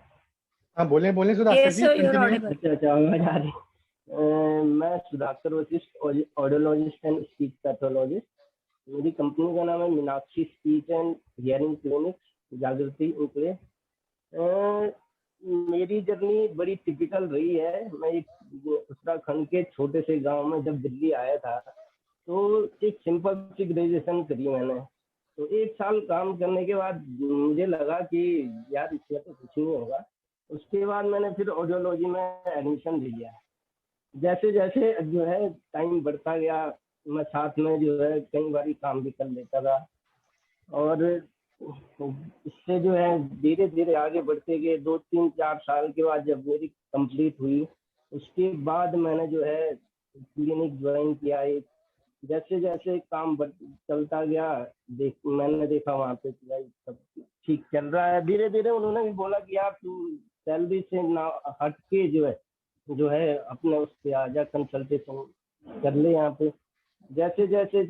हाँ बोले सुधाकर जी, अच्छा आवाज आ रही। मैं Sudhakar Vashishth, audiologist and speech pathologist. मेरी कंपनी का नाम है Meenakshi speech and hearing clinics, Jagriti Enclave. मेरी जर्नी बड़ी टिपिकल रही है। मैं एक उत्तराखंड के छोटे से गांव में जब दिल्ली आया था, तो एक सिंपल सी ग्रेजुएशन करी मैंने। तो 1 साल काम करने के बाद मुझे लगा कि यार इसमें तो कुछ नहीं होगा। उसके बाद मैंने फिर ऑडियोलॉजी में एडमिशन ले लिया। जैसे जैसे जो है टाइम बढ़ता गया, मैं साथ में जो है कई बार काम भी कर लेता था, और इससे जो है धीरे धीरे आगे बढ़ते गए। 2, 3, 4 साल के बाद जब मेरी कंप्लीट हुई, उसके बाद मैंने जो है क्लिनिक ज्वाइन किया। एक जैसे जैसे काम चलता गया, मैंने देखा वहाँ पे सब ठीक चल रहा है। धीरे धीरे उन्होंने भी बोला कि आप सैलरी से ना हट के जो है अपने उस पे आ जा, कंसल्टेशन कर ले यहाँ पे। जैसे जैसे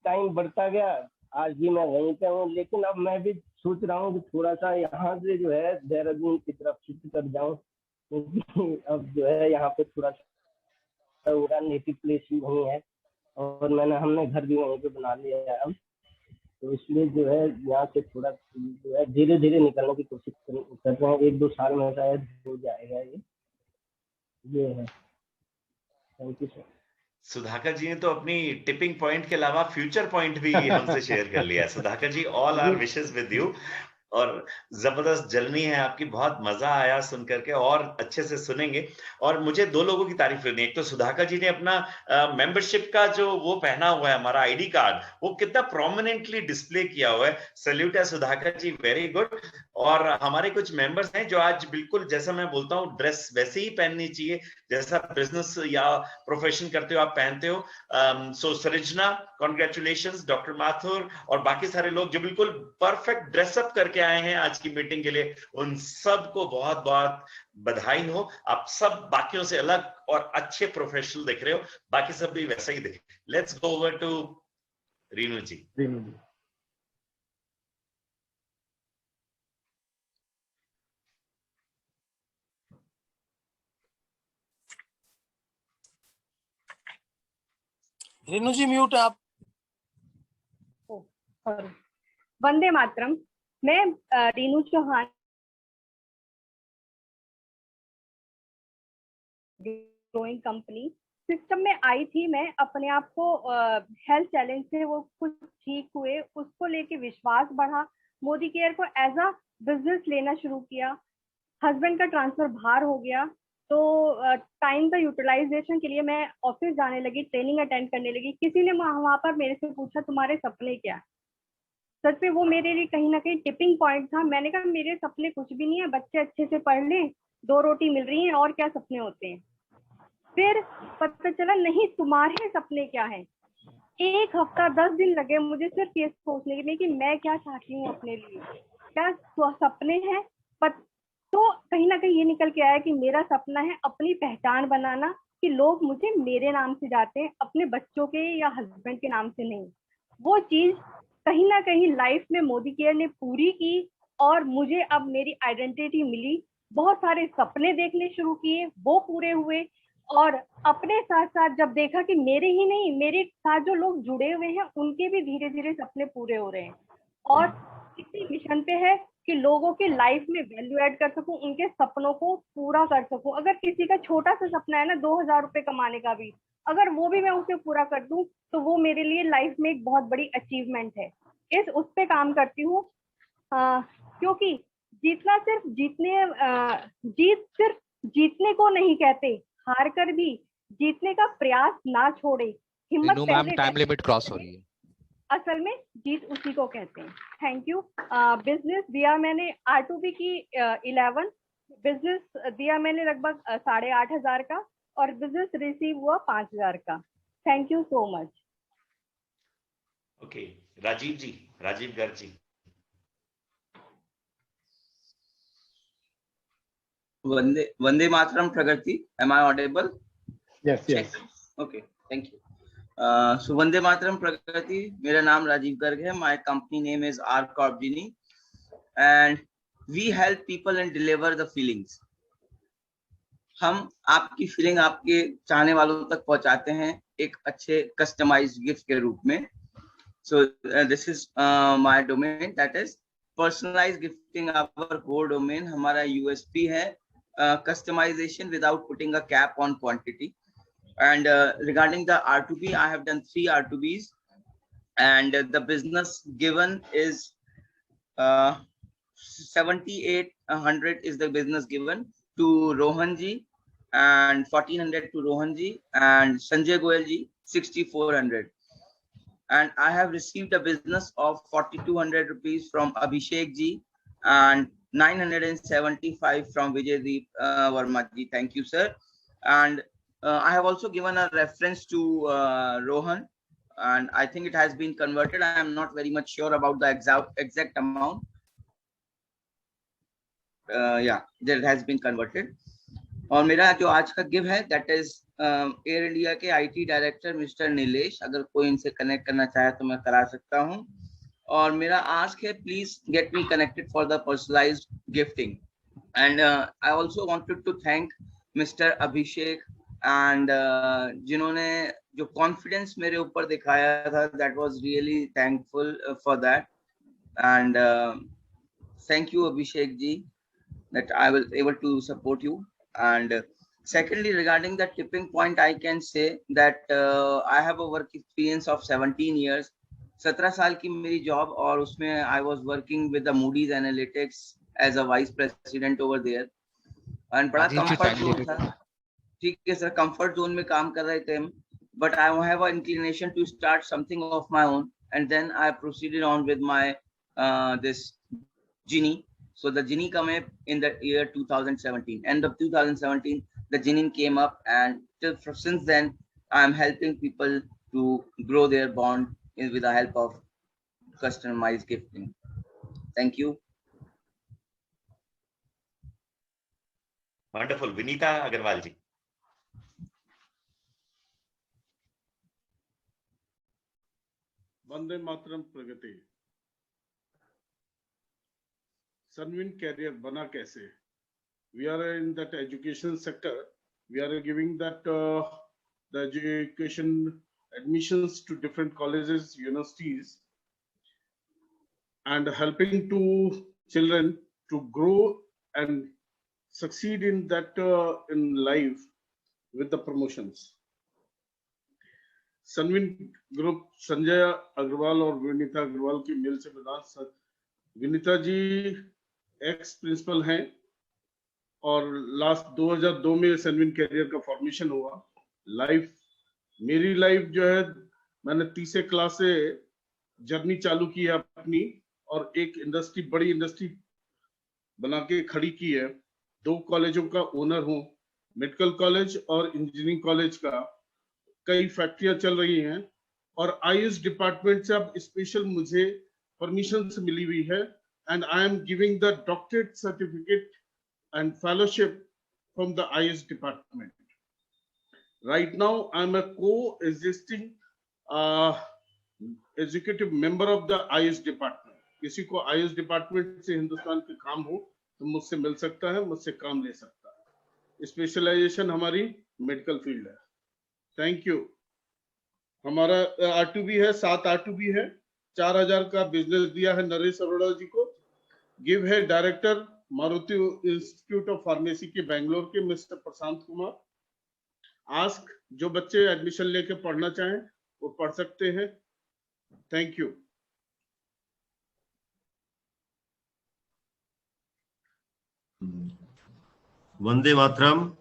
टाइम बढ़ता गया, आज भी मैं वहीं पे हूँ, लेकिन अब मैं भी सोच रहा हूँ कि थोड़ा सा यहाँ से जो है देहरादून की तरफ शिफ्ट कर जाऊँ, क्योंकि अब जो है यहाँ पे थोड़ा सा मेरा नेटिव प्लेस ही वहीं है, और हमने घर भी वहीं पे बना लिया है अब। तो इसलिए जो है यहाँ से थोड़ा जो है धीरे धीरे निकलने की कोशिश कर रहे हैं। 1-2 साल में शायद हो जाएगा ये है। Thank you sir. Sudhakar ji ने तो अपनी टिपिंग पॉइंट के अलावा फ्यूचर पॉइंट भी हमसे शेयर कर लिया। Sudhakar ji, all our wishes with you, और जबरदस्त जर्नी है आपकी, बहुत मजा आया सुन करके, और अच्छे से सुनेंगे। और मुझे 2 लोगों की तारीफ करनी है। एक तो सुधाकर जी ने अपना मेंबरशिप का जो वो पहना हुआ है, हमारा आईडी कार्ड, वो कितना प्रोमिनेंटली डिस्प्ले किया हुआ है। सैल्यूट है सुधाकर जी, वेरी गुड। और हमारे कुछ मेंबर्स हैं जो आज बिल्कुल, जैसा मैं बोलता हूँ, ड्रेस वैसे ही पहननी चाहिए जैसा बिजनेस या प्रोफेशन करते हो आप पहनते हो। सो सृजना, कॉन्ग्रेचुलेशंस। डॉक्टर माथुर और बाकी सारे लोग जो बिल्कुल परफेक्ट ड्रेसअप करके आए हैं आज की मीटिंग के लिए, उन सबको बहुत बहुत बधाई हो। आप सब बाकियों से अलग और अच्छे प्रोफेशनल दिख रहे हो, बाकी सब भी वैसा ही दिखे। Let's go over to Renu ji. Renu ji mute है आप। वंदे मातरम। मैं Renu Chauhan, growing company system में आई थी, मैं अपने आप को हेल्थ चैलेंज से वो कुछ ठीक हुए, उसको लेके विश्वास बढ़ा, मोदी केयर को एज अ बिजनेस लेना शुरू किया। हस्बैंड का ट्रांसफर बाहर हो गया, तो टाइम का यूटिलाइजेशन के लिए मैं ऑफिस जाने लगी, ट्रेनिंग अटेंड करने लगी। किसी ने वहाँ पर मेरे से पूछा तुम्हारे सपने क्या है? सच में वो मेरे लिए कहीं ना कहीं टिपिंग पॉइंट था। मैंने कहा मेरे सपने कुछ भी नहीं है, बच्चे अच्छे से पढ़ लें, 2 रोटी मिल रही है, और क्या सपने होते हैं। फिर पता चला नहीं, तुम्हारे सपने क्या है। 1 हफ्ता 10 दिन लगे मुझे सिर्फ ये सोचने में कि मैं क्या चाहती हूँ अपने लिए, क्या सपने हैं। तो कहीं ना कहीं ये निकल के आया कि मेरा सपना है अपनी पहचान बनाना, कि लोग मुझे मेरे नाम से जाते हैं, अपने बच्चों के या हस्बैंड के नाम से नहीं। वो चीज कहीं ना कहीं लाइफ में मोदी केयर ने पूरी की, और मुझे अब मेरी आइडेंटिटी मिली। बहुत सारे सपने देखने शुरू किए, वो पूरे हुए, और अपने साथ साथ जब देखा कि मेरे ही नहीं, मेरे साथ जो लोग जुड़े हुए हैं उनके भी धीरे धीरे सपने पूरे हो रहे हैं। और इसी मिशन पे है कि लोगों के लाइफ में वैल्यू ऐड कर सकूं, उनके सपनों को पूरा कर सकूं। अगर किसी का छोटा सा सपना है ना 2000 रुपए कमाने का भी, अगर वो भी मैं उसे पूरा कर दूं तो वो मेरे लिए लाइफ में एक बहुत बड़ी अचीवमेंट है। उस पे काम करती हूँ, क्योंकि जीतना सिर्फ जीत सिर्फ जीतने को नहीं कहते, हार कर भी जीतने का प्रयास ना छोड़े, हिम्मत रीनू मैम पहले टाइम लिमिट क्रॉस हो रही है। असल में जीत उसी को कहते हैं। Thank you. बिजनेस दिया मैंने R2B की 11, बिजनेस दिया मैंने लगभग 8,500 का, और बिजनेस रिसीव हुआ 5,000 का। Thank you so much. Okay, Rajeev ji, Rajeev Garg ji. Vande Mataram Pragati, am I audible? Yes, yes. Okay, thank you. So Vande मातरम प्रगति, मेरा नाम राजीव गर्ग है, my company name is R Corp Genie, and we help people and deliver the feelings. हम आपकी feeling आपके चाहने वालों तक पहुंचाते हैं एक अच्छे कस्टमाइज्ड गिफ्ट के रूप में। So this is my domain, that is personalized gifting, our core domain. हमारा USP है customization without putting a cap on quantity. And regarding the R2B, I have done 3 R2Bs, and the business given is 7,800 is the business given to Rohan ji, and 1,400 to Rohan ji, and Sanjay Goyal ji 6,400. And I have received a business of 4,200 rupees from Abhishek ji, and 975 from Vijay Deep Verma ji. Thank you, sir. And I have also given a reference to Rohan, and I think it has been converted. I am not very much sure about the exact amount. Yeah, that has been converted. और मेरा जो आज का give है that is air India के IT director mister Nilesh, अगर कोई इनसे कनेक्ट करना चाहे तो मैं करा सकता हूं। और मेरा आस्क है please get me connected for the personalised gifting. And I also wanted to thank mister Abhishek and जिन्होंने जो कॉन्फिडेंस मेरे ऊपर दिखाया था, that was really thankful for that. And thank you Abhishek ji that I was able to support you. And secondly, regarding the tipping point, I can say that I have a work experience of 17 years. 17 साल की मेरी job, और उसमें I was working with the Moody's Analytics as a vice president over there. And बड़ा comfort zone था। ठीक है sir, comfort zone में काम कर रहे थे हम, but I have an inclination to start something of my own, and then I proceeded on with my this Genie. So the Genie came up in the year 2017. End of 2017, the Genie came up, and since then, I am helping people to grow their bond with the help of customized gifting. Thank you. Wonderful. Vinita Agarwal ji. Vande Mataram Pragati. Sunwin career bana kaise? We are in that education sector. We are giving that the education admissions to different colleges, universities, and helping to children to grow and succeed in that in life with the promotions. Sanvin group Sanjay Agarwal और विनीता अग्रवाल की mail से प्रदान। Vinita ji ex principal हैं और last 2002 में सनविन career का formation हुआ। मेरी लाइफ जो है, मैंने 30 क्लास से जर्नी चालू की है अपनी, और एक इंडस्ट्री, बड़ी इंडस्ट्री बना के खड़ी की है। 2 कॉलेजों का ओनर हूँ, मेडिकल कॉलेज और इंजीनियरिंग कॉलेज का। कई फैक्ट्रियां चल रही हैं और आईएएस डिपार्टमेंट से अब स्पेशल मुझे परमिशन मिली हुई है, and I am giving the doctorate certificate and fellowship from the IAS department. Right now, I am a co-existing executive member of the IAS department. किसी को IAS department से हिंदुस्तान के काम हो तो मुझसे मिल सकता है, मुझसे काम ले सकता है। स्पेशलाइजेशन हमारी मेडिकल फील्ड है। Thank you. हमारा R2B है, 7 R2B है, 4000 का बिजनेस दिया है नरेश अरोड़ा जी को। गिव है director Maruti institute of pharmacy के बेंगलोर के मिस्टर प्रशांत कुमार। आस्क, जो बच्चे एडमिशन लेके पढ़ना चाहें वो पढ़ सकते हैं। Thank you. वंदे मातरम।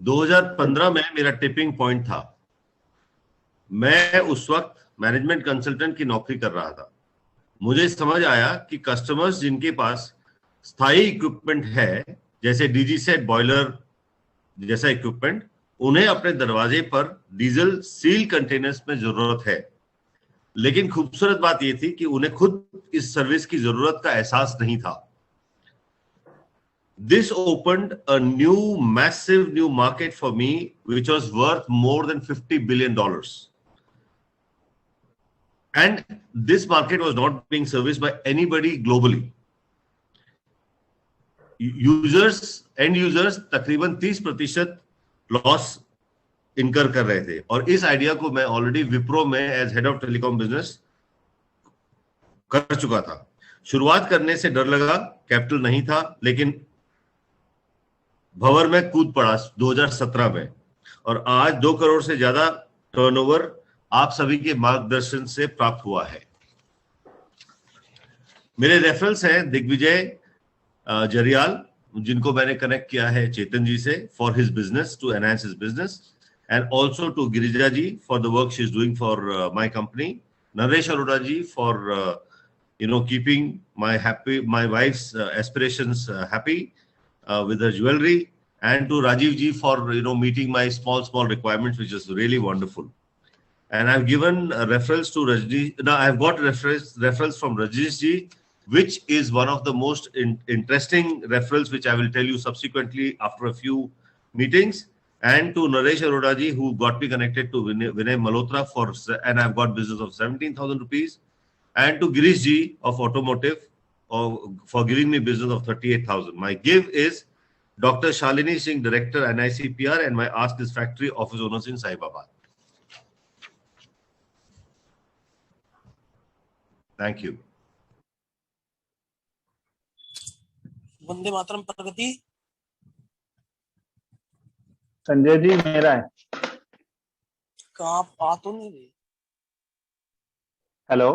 2015 में मेरा टिपिंग पॉइंट था। मैं उस वक्त मैनेजमेंट कंसल्टेंट की नौकरी कर रहा था। मुझे समझ आया कि कस्टमर्स जिनके पास स्थायी इक्विपमेंट है, जैसे डीजी सेट बॉयलर जैसा इक्विपमेंट, उन्हें अपने दरवाजे पर डीजल सील कंटेनर्स में जरूरत है। लेकिन खूबसूरत बात यह थी कि उन्हें खुद इस सर्विस की जरूरत का एहसास नहीं था। This opened a massive new market for me, which was worth more than $50 billion. And this market was not being serviced by anybody globally. End users तकरीबन 30% लॉस इनकर कर रहे थे, और इस आइडिया को मैं ऑलरेडी विप्रो में as head of telecom business कर चुका था। शुरुआत करने से डर लगा, कैपिटल नहीं था, लेकिन भंवर में कूद पड़ा 2017 में, और आज 2 करोड़ से ज्यादा टर्नओवर आप सभी के मार्गदर्शन से प्राप्त हुआ है। मेरे रेफरेंस हैं दिग्विजय जरियाल, जिनको मैंने कनेक्ट किया है चेतन जी से for his business, to enhance his business, and also to Girija ji for the work she is doing for my company, Naresh Arora ji for keeping my wife's aspirations happy with her jewelry, and to Rajiv ji for meeting my small requirements, which is really wonderful. And I've given referrals to Rajneesh. Now I've got referrals from Rajneesh ji, which is one of the most interesting referrals, which I will tell you subsequently after a few meetings. And to Naresh Arora ji, who got me connected to Vinay Malhotra and I've got business of 17,000 rupees. And to Girish ji of automotive for giving me business of 38,000. My give is Dr. Shalini Singh, Director NICPR, and my ask is factory office owners in Saibabad. Thank you. Vande Mataram प्रगति। संजय जी मेरा है। कहाँ आ तो नहीं रही। Hello.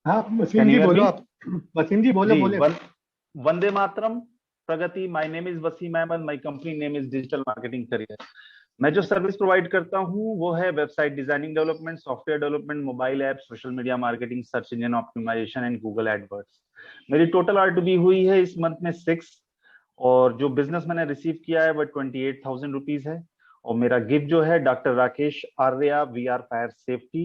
हाँ वसीम जी बोलो आप। वसीम जी बोलो बोले। वंदे मातरम Pragati. My name is Wasim Ahmed, my company name is digital marketing career. मैं जो सर्विस प्रोवाइड करता हूँ वो है website designing development, software development, mobile app, social media marketing, search engine optimisation and Google AdWords. मेरी टोटल R2B हुई है इस मंथ में 6, और जो बिजनेस मैंने रिसीव किया है वो 28,000 रुपीज है। और मेरा गिफ्ट जो है doctor Rakesh Arya, VR fire safety,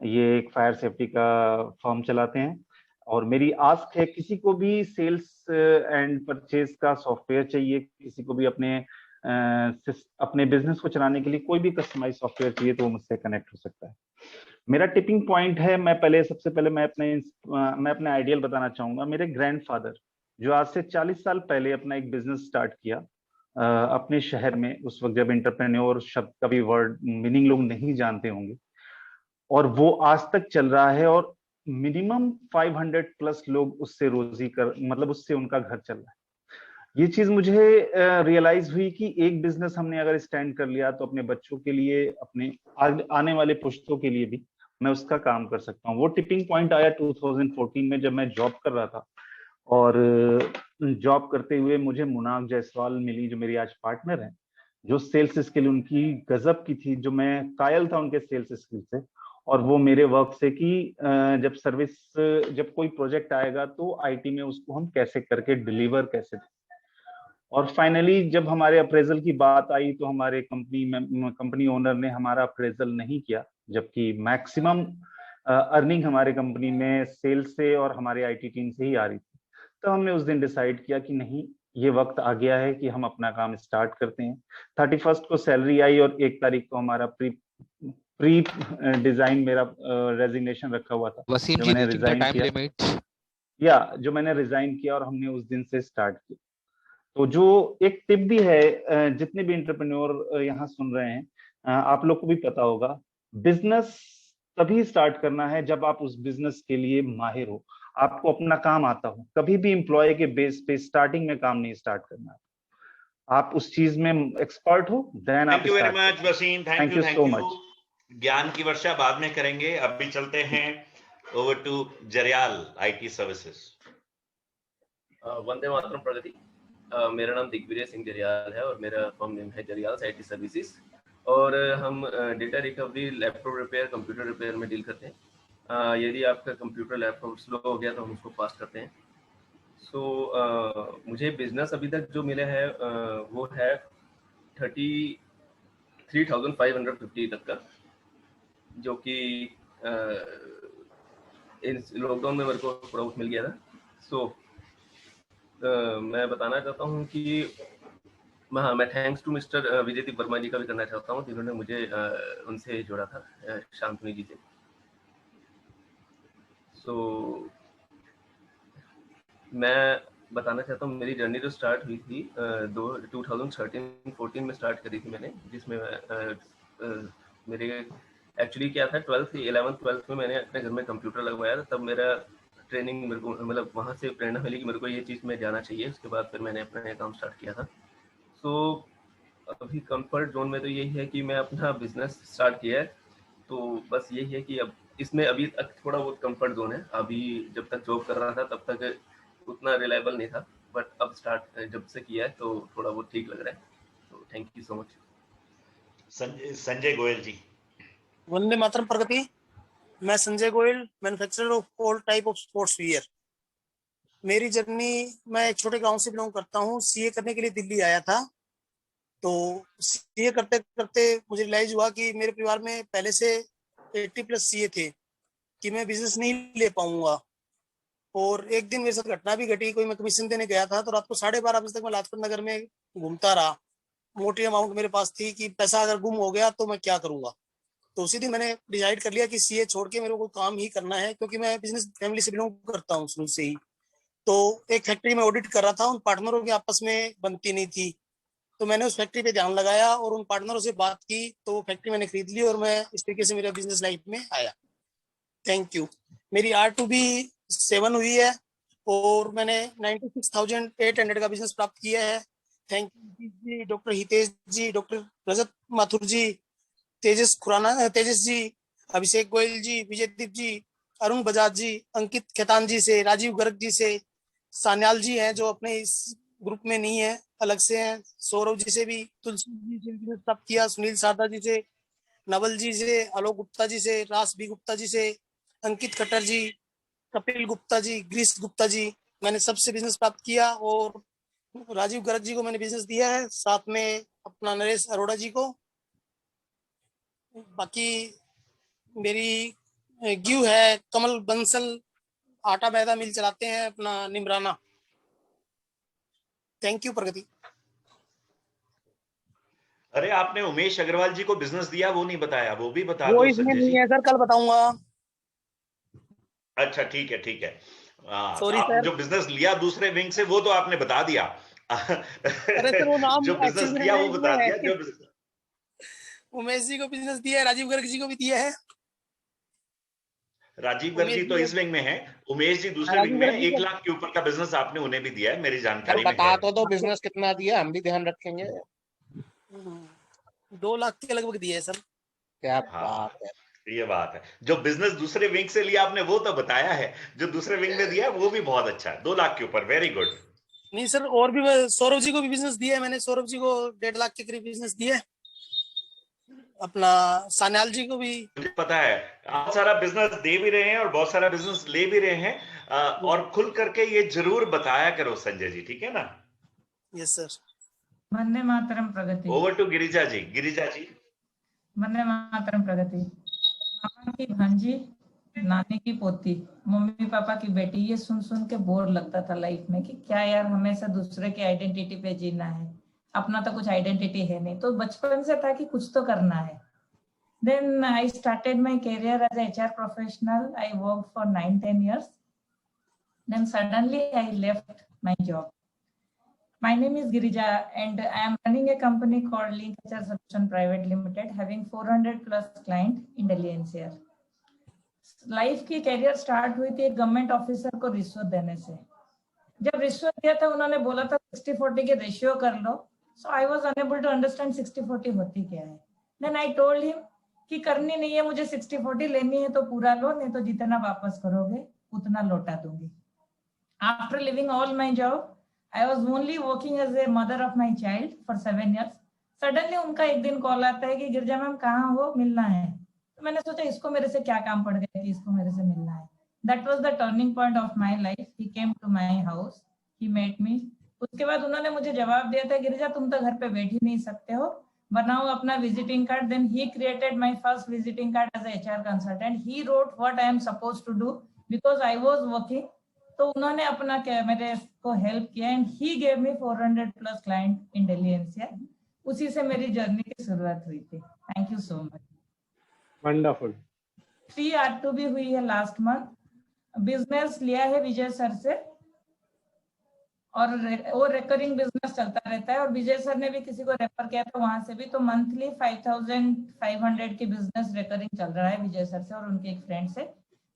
ये एक फायर सेफ्टी का फर्म चलाते हैं। और मेरी आस्क है, किसी को भी सेल्स एंड परचेज का सॉफ्टवेयर चाहिए, किसी को भी अपने बिजनेस को चलाने के लिए कोई भी कस्टमाइज सॉफ्टवेयर चाहिए तो वो मुझसे कनेक्ट हो सकता है। मेरा टिपिंग पॉइंट है, सबसे पहले मैं अपने आइडियल बताना चाहूंगा। मेरे ग्रैंडफादर जो आज से 40 साल पहले अपना एक बिजनेस स्टार्ट किया अपने शहर में, उस वक्त जब एंटरप्रेन्योर शब्द का भी वर्ड मीनिंग लोग नहीं जानते होंगे, और वो आज तक चल रहा है, और मिनिमम 500 प्लस लोग उससे उससे उनका घर चल रहा है। ये चीज मुझे रियलाइज हुई कि एक बिजनेस हमने अगर स्टैंड कर लिया तो अपने बच्चों के लिए, अपने आने वाले पुश्तों के लिए भी मैं उसका काम कर सकता हूँ। वो टिपिंग पॉइंट आया 2014 में, जब मैं जॉब कर रहा था, और जॉब करते हुए मुझे मुनाक जायसवाल मिली, जो मेरी आज पार्टनर है, जो सेल्स स्किल उनकी गजब की थी, जो मैं कायल था उनके सेल्स स्किल से, और वो मेरे वर्क से कि जब कोई प्रोजेक्ट आएगा तो आईटी में उसको हम कैसे करके डिलीवर कैसे दें। और फाइनली जब हमारे अप्रेजल की बात आई तो हमारे कंपनी ओनर ने हमारा अप्रेजल नहीं किया, जबकि मैक्सिमम अर्निंग हमारे कंपनी में सेल्स से और हमारे आईटी टीम से ही आ रही थी। तो हमने उस दिन डिसाइड किया कि नहीं, ये वक्त आ गया है कि हम अपना काम स्टार्ट करते हैं। 31 को सैलरी आई और 1 तारीख को हमारा प्री डिजाइन मेरा रेजिग्नेशन रखा हुआ था, वसीम जो जी, मैंने रिजाइन टाइम किया, लिमिट जो मैंने रिजाइन किया, और हमने उस दिन से स्टार्ट किया। तो जो एक टिप भी है, जितने भी एंटरप्रेन्योर यहाँ सुन रहे हैं, आप लोग को भी पता होगा, बिजनेस तभी स्टार्ट करना है जब आप उस बिजनेस के लिए माहिर हो, आपको अपना काम आता हो। कभी भी एम्प्लॉय के बेस पे स्टार्टिंग में काम नहीं स्टार्ट करना है। आप उस चीज में एक्सपर्ट हो, देन आप thank you very much Wasim, thank you so much. ज्ञान की वर्षा बाद में करेंगे, अभी चलते हैं over to Jariyal IT services. वंदे मातरम प्रगति। मेरा नाम दिग्विजय सिंह जरियाल है और मेरा फर्म नेम है जरियाल आईटी सर्विसेज, और हम data recovery, laptop repair, computer repair में डील करते हैं। यदि आपका कंप्यूटर लैपटॉप स्लो हो गया तो हम उसको फास्ट करते हैं। मुझे बिजनेस अभी तक जो मिला है वो है 33,550 तक का, जो कि इस लॉकडाउन में मेरे को थोड़ा बहुत मिल गया था। मैं बताना चाहता हूँ कि मैं thanks to mister Vijaydeep Verma जी का भी करना चाहता हूँ, जिन्होंने मुझे उनसे जोड़ा था, शांतनु जी से। मैं बताना चाहता हूँ, मेरी जर्नी जो स्टार्ट हुई थी 2013-14 में स्टार्ट करी थी मैंने, जिसमें मेरे एक्चुअली क्या था, 11th-12th में मैंने अपने घर में कंप्यूटर लगवाया था। तब मेरा ट्रेनिंग, मेरे को मतलब वहाँ से प्रेरणा मिली कि मेरे को ये चीज़ में जाना चाहिए। उसके बाद फिर मैंने अपना काम स्टार्ट किया था। अभी कंफर्ट जोन में तो यही है कि मैं अपना बिजनेस स्टार्ट किया है, तो बस यही है कि अब इसमें अभी तक थोड़ा बहुत कंफर्ट जोन है। अभी जब तक जॉब कर रहा था तब तक उतना रिलायबल नहीं था, बट अब स्टार्ट जब से किया है तो थोड़ा बहुत ठीक लग रहा है। तो thank you so much. Sanjay Goyal ji. Vande Mataram Pragati. मैं Sanjay Goyal, manufacturer of all type of sportswear. मेरी जर्नी, मैं एक छोटे गांव से बिलोंग करता हूँ। सीए करने के लिए दिल्ली आया था। तो सीए करते करते मुझे रियलाइज हुआ कि मेरे परिवार में पहले से 80+ सीए थे, कि मैं बिजनेस नहीं ले पाऊंगा। और एक दिन मेरे साथ घटना भी घटी। कोई मैं कमीशन देने गया था, तो रात को 12:30 बजे तक मैं लाजपत नगर में घूमता रहा। मोटी अमाउंट मेरे पास थी कि पैसा अगर गुम हो गया तो मैं क्या करूंगा। तो उसी दिन मैंने डिसाइड कर लिया कि सीए छोड़ के मेरे को काम ही करना है, क्योंकि मैं बिजनेस फैमिली से बिलोंग करता हूँ शुरू से ही। तो एक फैक्ट्री में ऑडिट कर रहा था, उन पार्टनरों की आपस में बनती नहीं थी, तो मैंने उस फैक्ट्री पे ध्यान लगाया और उन पार्टनरों से बात की, तो वो फैक्ट्री मैंने खरीद ली और मैं इस तरीके से मेरा बिजनेस लाइफ में आया। Thank you. मेरी R2B 7 हुई है और मैंने 96,800 का बिजनेस प्राप्त किया है। Thank you ji, doctor Hitesh ji, doctor Rajat Mathur ji, Tejas ji, Abhishek Goyal ji, Vijaydeep ji, Arun Bajaj ji, Ankit Khetan ji से, राजीव गर्ग जी से, सान्याल जी हैं जो अपने इस ग्रुप में नहीं है, अलग से हैं, सौरभ जी से भी, तुलसी जी से बिजनेस प्राप्त किया, सुनील सारदा जी से, नवल जी से, आलोक गुप्ता जी से, रास बी गुप्ता जी से, अंकित खट्टर जी, कपिल गुप्ता जी, ग्रीस गुप्ता जी, मैंने सबसे बिजनेस प्राप्त किया। और राजीव गर्ग जी को मैंने बिजनेस दिया है, साथ में अपना नरेश अरोड़ा जी को। बाकी मेरी गिव है कमल बंसल, आटा मैदा मिल चलाते हैं अपना निमराना। थैंक यू प्रगति। अरे आपने उमेश अग्रवाल जी को बिजनेस दिया, वो नहीं बताया, वो भी बता दो वो इसमें नहीं है सर, कल बताऊंगा। अच्छा ठीक है ठीक है। सॉरी आप सर, जो बिजनेस लिया दूसरे विंग से वो तो आपने बता दिया। अरे सर वो नाम जो बिजनेस दिया वो बता दिया। जो उमेश जी को बिजनेस दिया है, राजीव गर्ग जी को भी दिया है। राजीव गर्ग जी तो इस विंग में है, उमेश जी दूसरे विंग में है। 1 लाख के ऊपर का बिजनेस आपने उन्हें भी दिया है, मेरी जानकारी में बता तो दो बिजनेस कितना दिया, हम भी ध्यान रखेंगे। 2 लाख के लगभग दिए सर। क्या बात है, ये बात है। जो बिजनेस दूसरे विंग से लिया आपने वो तो बताया है, जो दूसरे विंग में दिया वो भी बहुत अच्छा है। 2 लाख के ऊपर, वेरी गुड। नहीं सर, और भी सौरभ जी को भी बिजनेस दिया है मैंने, सौरभ जी को 1.5 लाख के करीब बिजनेस दिया है, अपना सान्याल जी को भी। मुझे पता है बहुत सारा बिजनेस दे भी रहे हैं और बहुत सारा बिजनेस ले भी रहे हैं, और खुल करके ये जरूर बताया करो संजय जी, ठीक है ना? Yes sir. Vande Mataram Pragati. Over to Girija ji. Girija ji. Vande Mataram Pragati. पापा की भांजी, नानी की पोती, मम्मी पापा की बेटी, ये सुन सुन के बोर लगता था लाइफ में कि क्या यार हमेशा दूसरे की आइडेंटिटी पे जीना है, अपना तो कुछ आइडेंटिटी है नहीं। तो बचपन से था कि कुछ तो करना है। Then I started my career as a HR professional. I worked for 9-10 years. Then suddenly I left my job. My name is Girija and I am running a company called Link HR Solution Private Limited, having 400 plus clients in Delhi NCR. Life की career start हुई थी एक government officer को रिश्वत देने से। जब रिश्वत दिया था उन्होंने बोला था 60-40 के रेशियो कर लो। So I was unable to understand 60-40 होती क्या है। Then I told him कि करनी नहीं है, मुझे 60-40 लेनी है तो पूरा लो, नहीं तो जितना वापस करोगे उतना लौटा दूंगी। After leaving all my job, I was only working as a mother of my child for 7 years. Suddenly उनका एक दिन कॉल आता है कि गिरजा मैम कहाँ हो, मिलना है। तो मैंने सोचा इसको मेरे से क्या काम पड़ गया कि इसको मेरे से मिलना है। That was the turning point of my life. He came to my house, he met me. उसके बाद उन्होंने मुझे जवाब दिया था गिरिजा तुम तो घर पे बैठ ही नहीं सकते हो, बनाओ अपना visiting card. Then he created my first visiting card as a HR consultant. He wrote what I am supposed to do because I was working. तो उन्होंने अपना मेरे को हेल्प किया and he gave me 400 plus client in Delhi NCR. उसी से मेरी journey की शुरुआत हुई थी। Thank you so much. Wonderful. 3 R2B हुई है लास्ट मंथ। बिजनेस लिया है विजय सर से और वो रिकरिंग बिजनेस चलता रहता है, और विजय सर ने भी किसी को रेफर किया था वहां से भी। तो मंथली 5500 की बिजनेस रिकरिंग चल रहा है विजय सर से और उनके एक फ्रेंड से।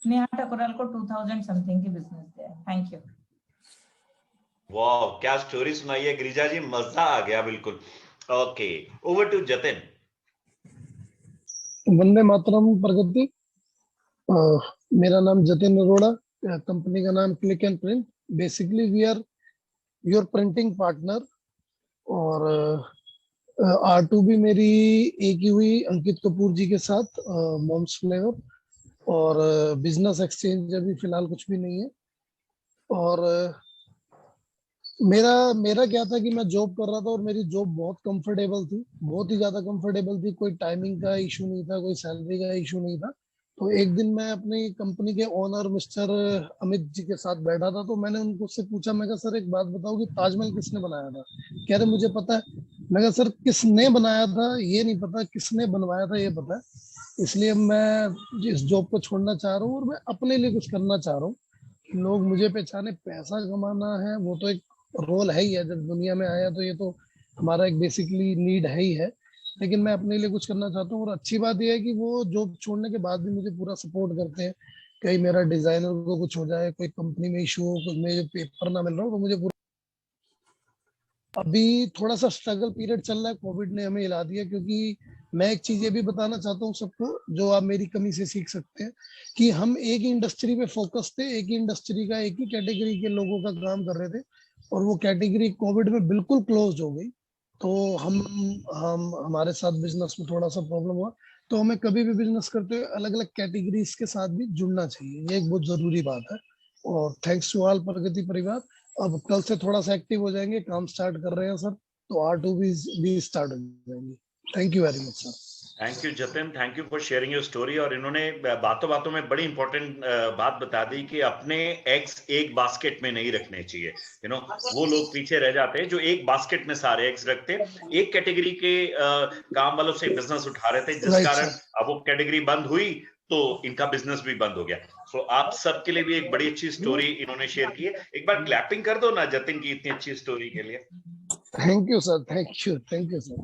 नेहा ठकुराल को 2000 समथिंग की बिजनेस दिया है। Thank you. वाह, क्या स्टोरी सुनाई है गिरिजा जी, मजा आ गया बिल्कुल। Okay, over to Jatin. वंदे मातरम प्रगति। मेरा नाम जतिन अरोड़ा, कंपनी का नाम click and print. Basically we are your printing partner, और R2B मेरी एक ही हुई अंकित कपूर जी के साथ, मॉम्स फ्लेवर, और बिजनेस एक्सचेंज अभी फिलहाल कुछ भी नहीं है। और मेरा क्या था कि मैं जॉब कर रहा था और मेरी जॉब बहुत कंफर्टेबल थी, बहुत ही ज्यादा कंफर्टेबल थी। कोई टाइमिंग का इशू नहीं था, कोई सैलरी का इशू नहीं था। तो एक दिन मैं अपनी कंपनी के ओनर मिस्टर अमित जी के साथ बैठा था, तो मैंने उनको से पूछा, मैं कहा सर एक बात बताओ कि ताजमहल किसने बनाया था? कह रहे मुझे पता है। मैं कहा सर किसने बनाया था ये नहीं पता, किसने बनवाया था ये पता है। इसलिए मैं इस जॉब को छोड़ना चाह रहा हूँ और मैं अपने लिए कुछ करना चाह रहा हूँ। लोग मुझे पहचाने, पैसा कमाना है वो तो एक रोल है ही है, जब दुनिया में आया तो ये तो हमारा एक बेसिकली नीड है ही है, लेकिन मैं अपने लिए कुछ करना चाहता हूँ। और अच्छी बात यह है कि वो जॉब छोड़ने के बाद भी मुझे पूरा सपोर्ट करते हैं। कहीं मेरा डिजाइनर को कुछ हो जाए, कोई कंपनी में इशू हो, कुछ में पेपर ना मिल रहा हो, तो मुझे पूरा। अभी थोड़ा सा स्ट्रगल पीरियड चल रहा है, कोविड ने हमें हिला दिया। क्योंकि मैं एक चीज ये भी बताना चाहता हूँ सबको, जो आप मेरी कमी से सीख सकते हैं, कि हम एक ही इंडस्ट्री पे फोकस थे, एक ही इंडस्ट्री का एक ही कैटेगरी के लोगों का काम कर रहे थे, और वो कैटेगरी कोविड में बिल्कुल क्लोज हो गई। तो हम हमारे साथ बिजनेस में थोड़ा सा प्रॉब्लम हुआ। तो हमें कभी भी बिजनेस करते हुए अलग अलग कैटेगरीज के साथ भी जुड़ना चाहिए, ये एक बहुत जरूरी बात है। और थैंक्स टू ऑल प्रगति परिवार। अब कल से थोड़ा सा एक्टिव हो जाएंगे, काम स्टार्ट कर रहे हैं सर, तो R2B भी स्टार्ट हो जाएंगे। Thank you very much sir. Thank you Jatin, thank you for sharing your story. और इन्होंने बातों बातों में बड़ी इंपॉर्टेंट बात बता दी कि अपने एग्स एक बास्केट में नहीं रखने चाहिए। वो लोग पीछे रह जाते हैं जो एक बास्केट में सारे एग्स रखते, एक कैटेगरी के काम वालों से बिजनेस उठा रहे थे, जिस कारण अब वो कैटेगरी बंद हुई तो इनका बिजनेस भी बंद हो गया। सो आप सबके लिए भी एक बड़ी अच्छी स्टोरी इन्होंने शेयर की है। एक बार क्लैपिंग कर दो ना जतिन की इतनी अच्छी स्टोरी के लिए। Thank you sir, thank you sir.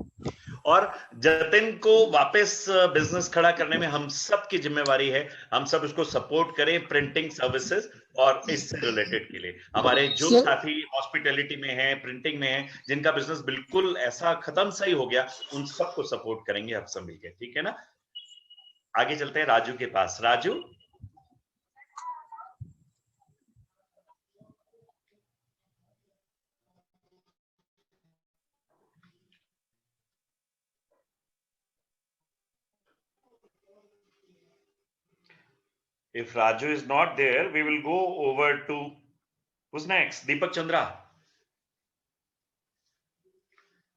और जतिन को वापस बिजनेस खड़ा करने में हम सब की जिम्मेवारी है। हम सब उसको सपोर्ट करें प्रिंटिंग सर्विसेज और इससे रिलेटेड के लिए। हमारे जो साथी हॉस्पिटैलिटी में है, प्रिंटिंग में है, जिनका बिजनेस बिल्कुल ऐसा खत्म सा ही हो गया, उन सबको सपोर्ट करेंगे आप सब मिलकर, ठीक है ना। आगे चलते हैं राजू के पास। Raju, if Raju is not there, we will go over to who's next? Deepak Chandra.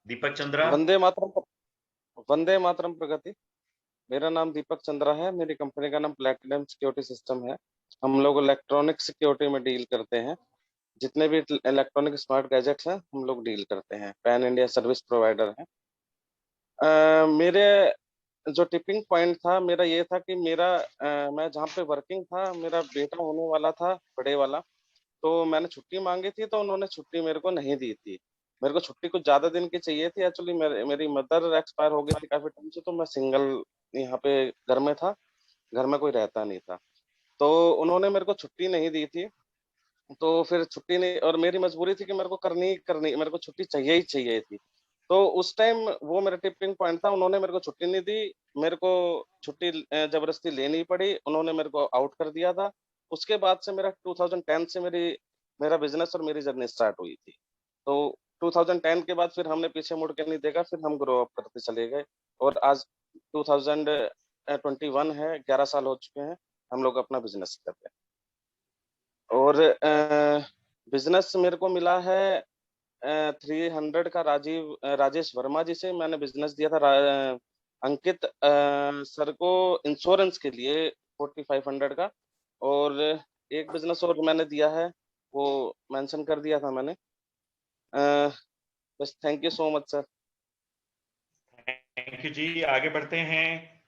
दीपक चंद्रा। वंदे मातरम प्रगति। मेरा नाम दीपक चंद्रा है। मेरी कंपनी का नाम प्लैटिनम सिक्योरिटी सिस्टम है। हम लोग इलेक्ट्रॉनिक सिक्योरिटी में डील करते हैं। जितने भी इलेक्ट्रॉनिक स्मार्ट गैजेट्स हैं हम लोग डील करते हैं। पैन इंडिया सर्विस प्रोवाइडर है। मेरे जो टिपिंग पॉइंट था मेरा ये था कि मैं जहाँ पे वर्किंग था, मेरा बेटा होने वाला था बड़े वाला, तो मैंने छुट्टी मांगी थी तो उन्होंने छुट्टी मेरे को नहीं दी थी। मेरे को छुट्टी कुछ ज्यादा दिन की चाहिए थी। एक्चुअली मेरी मदर एक्सपायर हो गई थी काफी टाइम से, तो मैं सिंगल यहाँ पे घर में था, घर में कोई रहता नहीं था, तो उन्होंने मेरे को छुट्टी नहीं दी थी। तो फिर छुट्टी नहीं, और मेरी मजबूरी थी कि मेरे को करनी मेरे को छुट्टी चाहिए ही चाहिए थी। तो उस टाइम वो मेरा टिपिंग पॉइंट था। उन्होंने मेरे को छुट्टी नहीं दी, मेरे को छुट्टी जबरदस्ती लेनी पड़ी, उन्होंने मेरे को आउट कर दिया था। उसके बाद से मेरा 2010 से मेरा बिजनेस और मेरी जर्नी स्टार्ट हुई थी। तो 2010 के बाद फिर हमने पीछे मुड़ के नहीं देखा, फिर हम ग्रो अप करते चले गए और आज 2021 है, 11 साल हो चुके हैं हम लोग अपना बिजनेस करते हैं। और बिजनेस मेरे को मिला है 300 का राजेश वर्मा जी से। मैंने बिजनेस दिया था अंकित सर को इंश्योरेंस के लिए 4500 का, और एक बिजनेस और मैंने दिया है, वो मेंशन कर दिया था मैंने। बस thank you so much sir. Thank you ji. आगे बढ़ते हैं,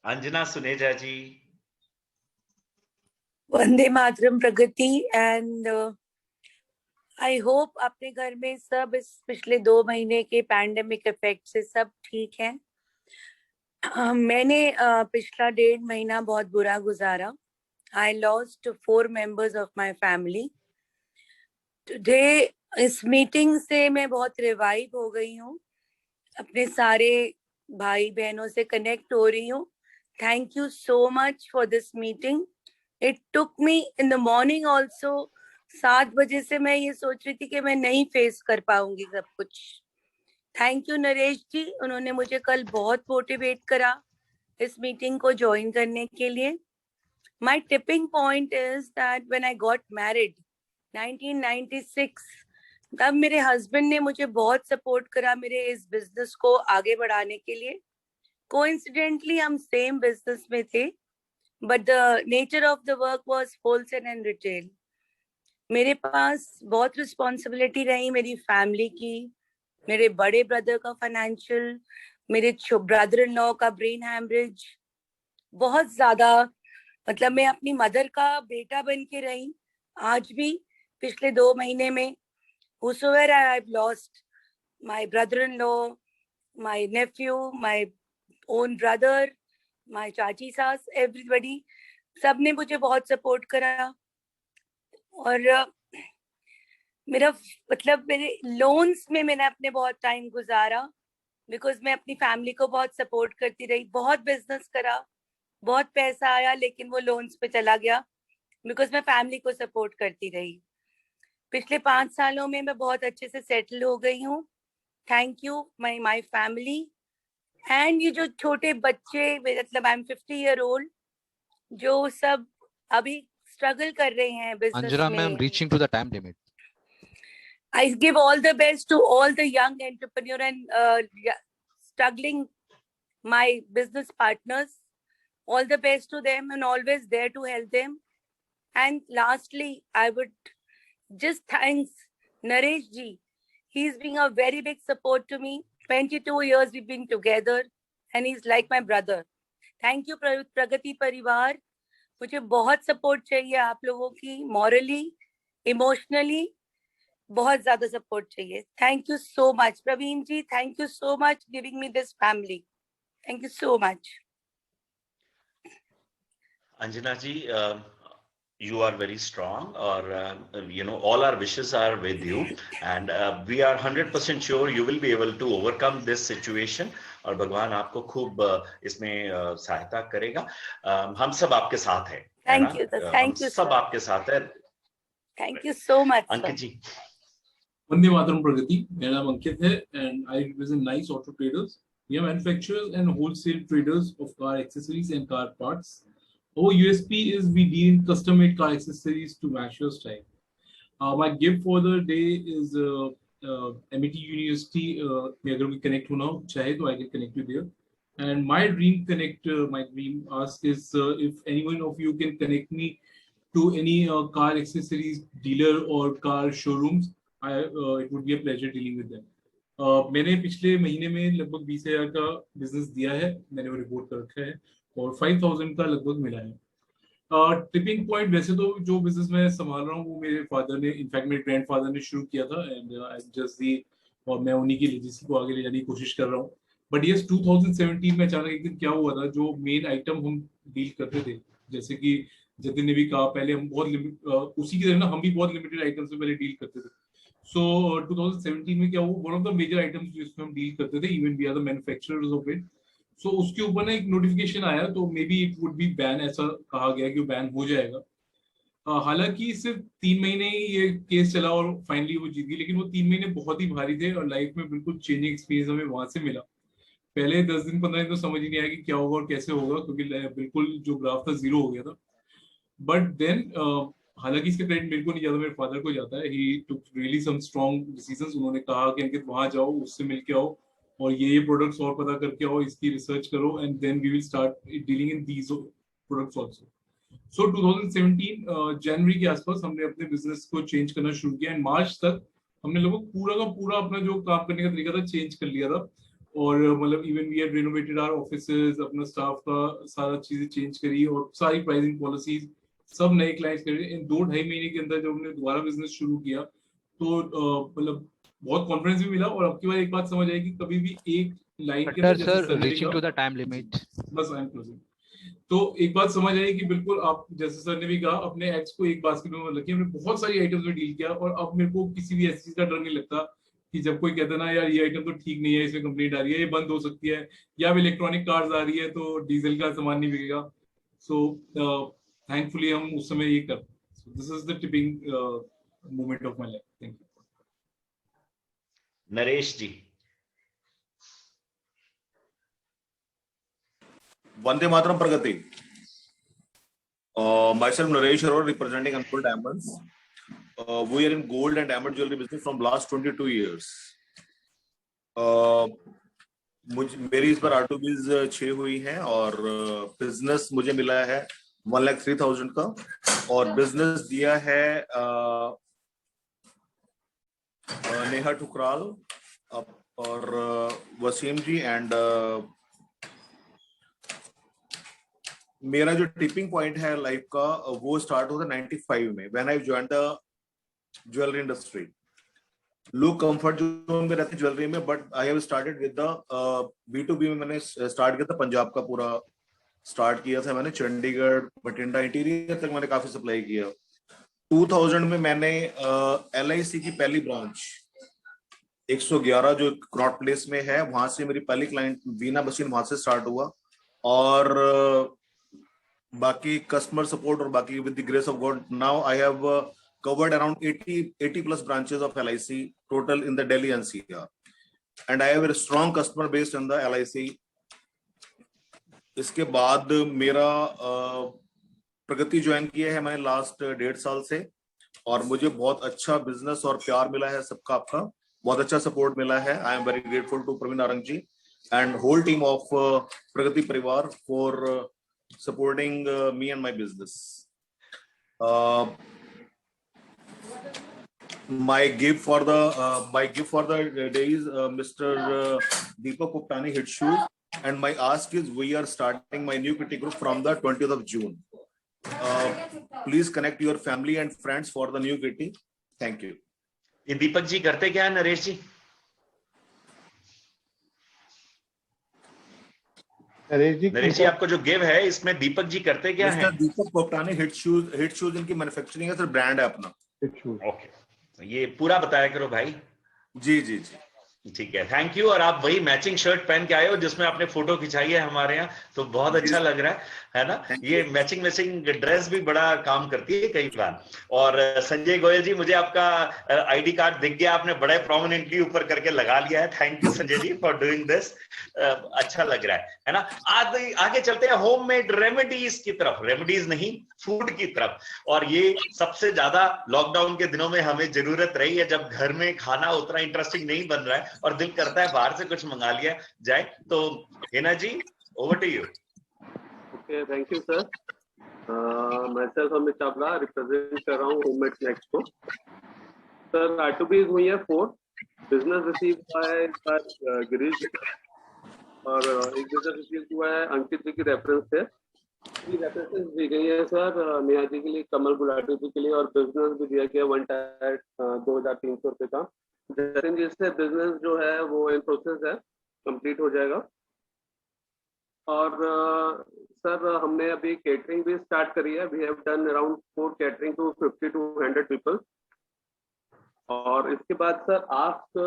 Anjana Suneja ji. Vande Mataram Pragati. And I hope अपने घर में सब इस पिछले 2 महीने के पैंडेमिक इफेक्ट से सब ठीक है। मैंने पिछला 1.5 महीना बहुत बुरा गुजारा। I lost 4 members of my family. Today इस मीटिंग से मैं बहुत रिवाइव हो गई हूँ, अपने सारे भाई बहनों से कनेक्ट हो रही हूँ। Thank you so much for this meeting. It took me in the morning also. 7 बजे से मैं ये सोच रही थी कि मैं नहीं फेस कर पाऊंगी सब कुछ। थैंक यू नरेश जी, उन्होंने मुझे कल बहुत मोटिवेट करा इस मीटिंग को ज्वाइन करने के लिए। My tipping point is that when I got married 1996, तब मेरे हस्बैंड ने मुझे बहुत सपोर्ट करा मेरे इस बिजनेस को आगे बढ़ाने के लिए। कोइंसिडेंटली हम सेम बिजनेस में थे, but the nature of the work was wholesale and retail. मेरे पास बहुत रिस्पॉन्सिबिलिटी रही मेरी फैमिली की, मेरे बड़े ब्रदर का फाइनेंशियल, मेरे ब्रदर इन लॉ का ब्रेन हैमरेज, बहुत ज्यादा। मतलब मैं अपनी मदर का बेटा बन के रही। आज भी पिछले 2 महीने में whosoever I have lost, my brother-in-law, my nephew, my own brother, my चाची सास, everybody, सबने मुझे बहुत सपोर्ट करा। और मेरा मतलब मेरे लोन्स में मैंने अपने बहुत टाइम गुजारा, बिकॉज मैं अपनी फैमिली को बहुत सपोर्ट करती रही। बहुत बिजनेस करा, बहुत पैसा आया, लेकिन वो लोन्स पे चला गया बिकॉज मैं फैमिली को सपोर्ट करती रही। पिछले 5 सालों में मैं बहुत अच्छे से सेटल हो गई हूँ। Thank you my family. And ये जो छोटे बच्चे, मतलब आई एम 50 year old, जो सब अभी स्ट्रगल कर रहे हैं बिजनेस में। Anjana ma'am, reaching to the time limit. I give all the best to all the young entrepreneur and struggling my business partners. All the best to them and always there to help them. And lastly, I would just thanks Naresh ji. He's been a very big support to me. 22 years we've been together and he's like my brother. Thank you प्रगति परिवार। मुझे बहुत support चाहिए आप लोगों की, morally, emotionally. बहुत ज्यादा support चाहिए। Thank you so much Praveen ji, thank you so much giving me this family, thank you so much. Anjana ji, you are very strong, or you know, all our wishes are with you, and we are 100% sure you will be able to overcome this situation, और भगवान आपको खूब इसमें सहायता करेगा। हम सब आपके साथ हैं। थैंक यू, थैंक यू, सब आपके साथ है। Thank you so much. Ankit ji. Vande Mataram Pragati, मेरा नाम अंकित है and I represent Nice Auto Traders. We are manufacturers and wholesale traders of car accessories and car parts. Our USP is we deal in custom-made car accessories to match your style. My gift for the day is MET University. अगर we connect होना चाहे तो I can connect you there. And my dream ask is if anyone of you can connect me to any car accessories dealer or car showrooms, it would be a pleasure dealing with them. मैंने पिछले महीने में लगभग 20,000 का business दिया है, मैंने वो रिपोर्ट कर रखा है, और 5,000 का लगभग मिला है। टिपिंग पॉइंट वैसे तो जो बिजनेस मैं संभाल रहा हूँ वो मेरे फादर ने, इनफैक्ट मेरे ग्रैंडफादर ने शुरू किया था, एंड आई जस्ट दी, और मैं उन्हीं की लेगेसी को आगे ले जाने की कोशिश कर रहा हूँ। बट यस 2017 में अचानक एक दिन क्या हुआ था, जो मेन आइटम हम डील करते थे, जैसे कि जतिन ने भी कहा, पहले हम बहुत उसी की तरह ना हम भी बहुत लिमिटेड आइटम से पहले डील करते थे। So 2017 में क्या हुआ, one of the major items जिसमें हम डील करते थे, even we are the manufacturers of it, so उसके ऊपर ना एक नोटिफिकेशन आया, तो maybe it would be ban, ऐसा कहा गया कि वो बैन हो जाएगा। हालांकि सिर्फ 3 महीने ही ये केस चला और फाइनली वो जीत गई, लेकिन वो 3 महीने बहुत ही भारी थे और लाइफ में बिल्कुल चेंजिंग एक्सपीरियंस हमें वहां से मिला। पहले 10 दिन 15 दिन तो समझ ही नहीं आया कि क्या होगा और कैसे होगा, क्योंकि बिल्कुल जो ग्राफ था जीरो हो गया था। बट देन हालांकि इसका क्रेडिट मेरे को नहीं जाता, मेरे फादर को जाता है। ही टुक रियली सम स्ट्रॉन्ग डिसीजंस। उन्होंने कहा कि अंकित वहां जाओ, उससे मिलके आओ और ये प्रोडक्ट्स और पता करके आओ, इसकी रिसर्च करो, and then we will start dealing in these products also. So 2017 जनवरी के आसपास हमने अपने बिजनेस को चेंज करना शुरू किया, एंड मार्च तक हमने लोगों पूरा का पूरा अपना जो काम करने का तरीका था चेंज कर लिया था। और मतलब even we had renovated our offices, अपना स्टाफ का सारा चीजें चेंज करी और सारी प्राइसिंग पॉलिसीज सब नए क्लाइंट्स कर रहे हैं। इन 2-2.5 महीने के अंदर जब हमने दोबारा बिजनेस शुरू किया तो मतलब बहुत कॉन्फिडेंस भी मिला। और अब की बार एक बात समझ आई कि कभी भी एक लाइन के अंदर sir reaching to the time limit, बस आई एम क्लोजिंग। तो एक बात समझ आई कि बिल्कुल आप जैसे सर ने भी कहा, अपने एग्स को एक बास्केट में रखिए। हमने बहुत सारी आइटम्स में डील किया और अब मेरे को किसी भी ऐसी चीज का डर नहीं लगता कि जब कोई कहता ना यार ये आइटम तो ठीक नहीं है, इसमें कंप्लेंट आ रही है, ये बंद हो सकती है, या अब इलेक्ट्रॉनिक कार्स आ रही है तो डीजल का सामान नहीं बिकेगा। सो थैंकफुली हम उस समय ये कर, this is the tipping moment of my life. Thank you. Naresh ji. Vande Mataram Pragati. Myself Naresh Arora, representing Uncle Diamonds. We are in gold and diamond jewelry business from last 22 years. मेरी इस बार R2Bs 6 हुई हैं और बिजनेस मुझे मिला है 1,03,000 का, और बिजनेस दिया है नेहा ठुकराल और वसीम जी। एंड मेरा जो टिपिंग पॉइंट है लाइफ का वो स्टार्ट हुआ था 95 में, when I joined the jewellery industry. लोग कंफर्ट जोन में रहते ज्वेलरी में, but I have started with the B2B में। मैंने स्टार्ट किया था पंजाब का पूरा स्टार्ट किया था मैंने, चंडीगढ़ बठिंडा इंटीरियर तक मैंने काफी सप्लाई किया। 2000 में मैंने LIC की पहली ब्रांच 111 जो क्रॉट प्लेस में है, वहां से मेरी पहली क्लाइंट वीना बसीन वहां से स्टार्ट हुआ। और बाकी कस्टमर सपोर्ट और बाकी with the grace of God now I have covered around 80 plus branches of LIC total in the Delhi NCR, and I have a strong customer base in the LIC. इसके बाद मेरा प्रगति join किया है मैंने last 1.5 साल से, और मुझे बहुत अच्छा बिजनेस और प्यार मिला है सबका, आपका बहुत अच्छा सपोर्ट मिला है। I am very grateful to Praveen Narang ji and whole team of Pragati Parivar for supporting me and my business. My gift for the day is Mr. Deepak Kuptani Hit Shoes, and my ask is we are starting my new kitty group from the 20th of June. Please connect your family and friends for the new kitty. Thank you. ये दीपक जी करते क्या है नरेश जी? नरेश जी आपको जो give है इसमें दीपक जी करते क्या है? दीपक पोपटानी हिट शूज इनकी मैन्युफैक्चरिंग है सर, ब्रांड है अपना। ओके, ये पूरा बताया करो भाई। जी जी जी ठीक है, थैंक यू। और आप वही मैचिंग शर्ट पहन के आए हो जिसमें आपने फोटो खिंचाई है हमारे यहाँ, तो बहुत अच्छा लग रहा है ना? ये मैचिंग ड्रेस भी बड़ा काम करती है कई बार। और संजय गोयल जी, मुझे आपका आईडी कार्ड दिख गया, आपने बड़े प्रोमिनेंटली ऊपर करके लगा लिया है। Thank you Sanjay ji for doing this, अच्छा लग रहा है ना? आगे चलते हैं होममेड रेमेडीज की तरफ, रेमेडीज नहीं फूड की तरफ। और ये सबसे ज्यादा लॉकडाउन के दिनों में हमें जरूरत रही है, जब घर में खाना उतना इंटरेस्टिंग नहीं बन रहा है और दिल करता है बाहर से कुछ मंगा लिया जाए। तो Hina ji, over to you. Okay, thank you sir. myself Amit Chawla, represent कर रहा हूँ होममेड स्नैक्स को। सर R2Bs हुई है 4, बिजनेस रिसीव हुआ है गिरीश और एक बिजनेस रिसीव हुआ है अंकित जी की रेफरेंस से। 3 रेफरेंसेस दी गई है सर, नेहा जी के लिए, कमल गुलाटी जी के लिए, और बिजनेस भी दिया गया 1 टायर 2300 रुपये का। जतिन जी से बिजनेस जो है वो इन प्रोसेस है, कंप्लीट हो जाएगा। और सर हमने अभी केटरिंग भी स्टार्ट करी है। We have done around 4 catering to 50 to 100 people. और इसके बाद सर आस्क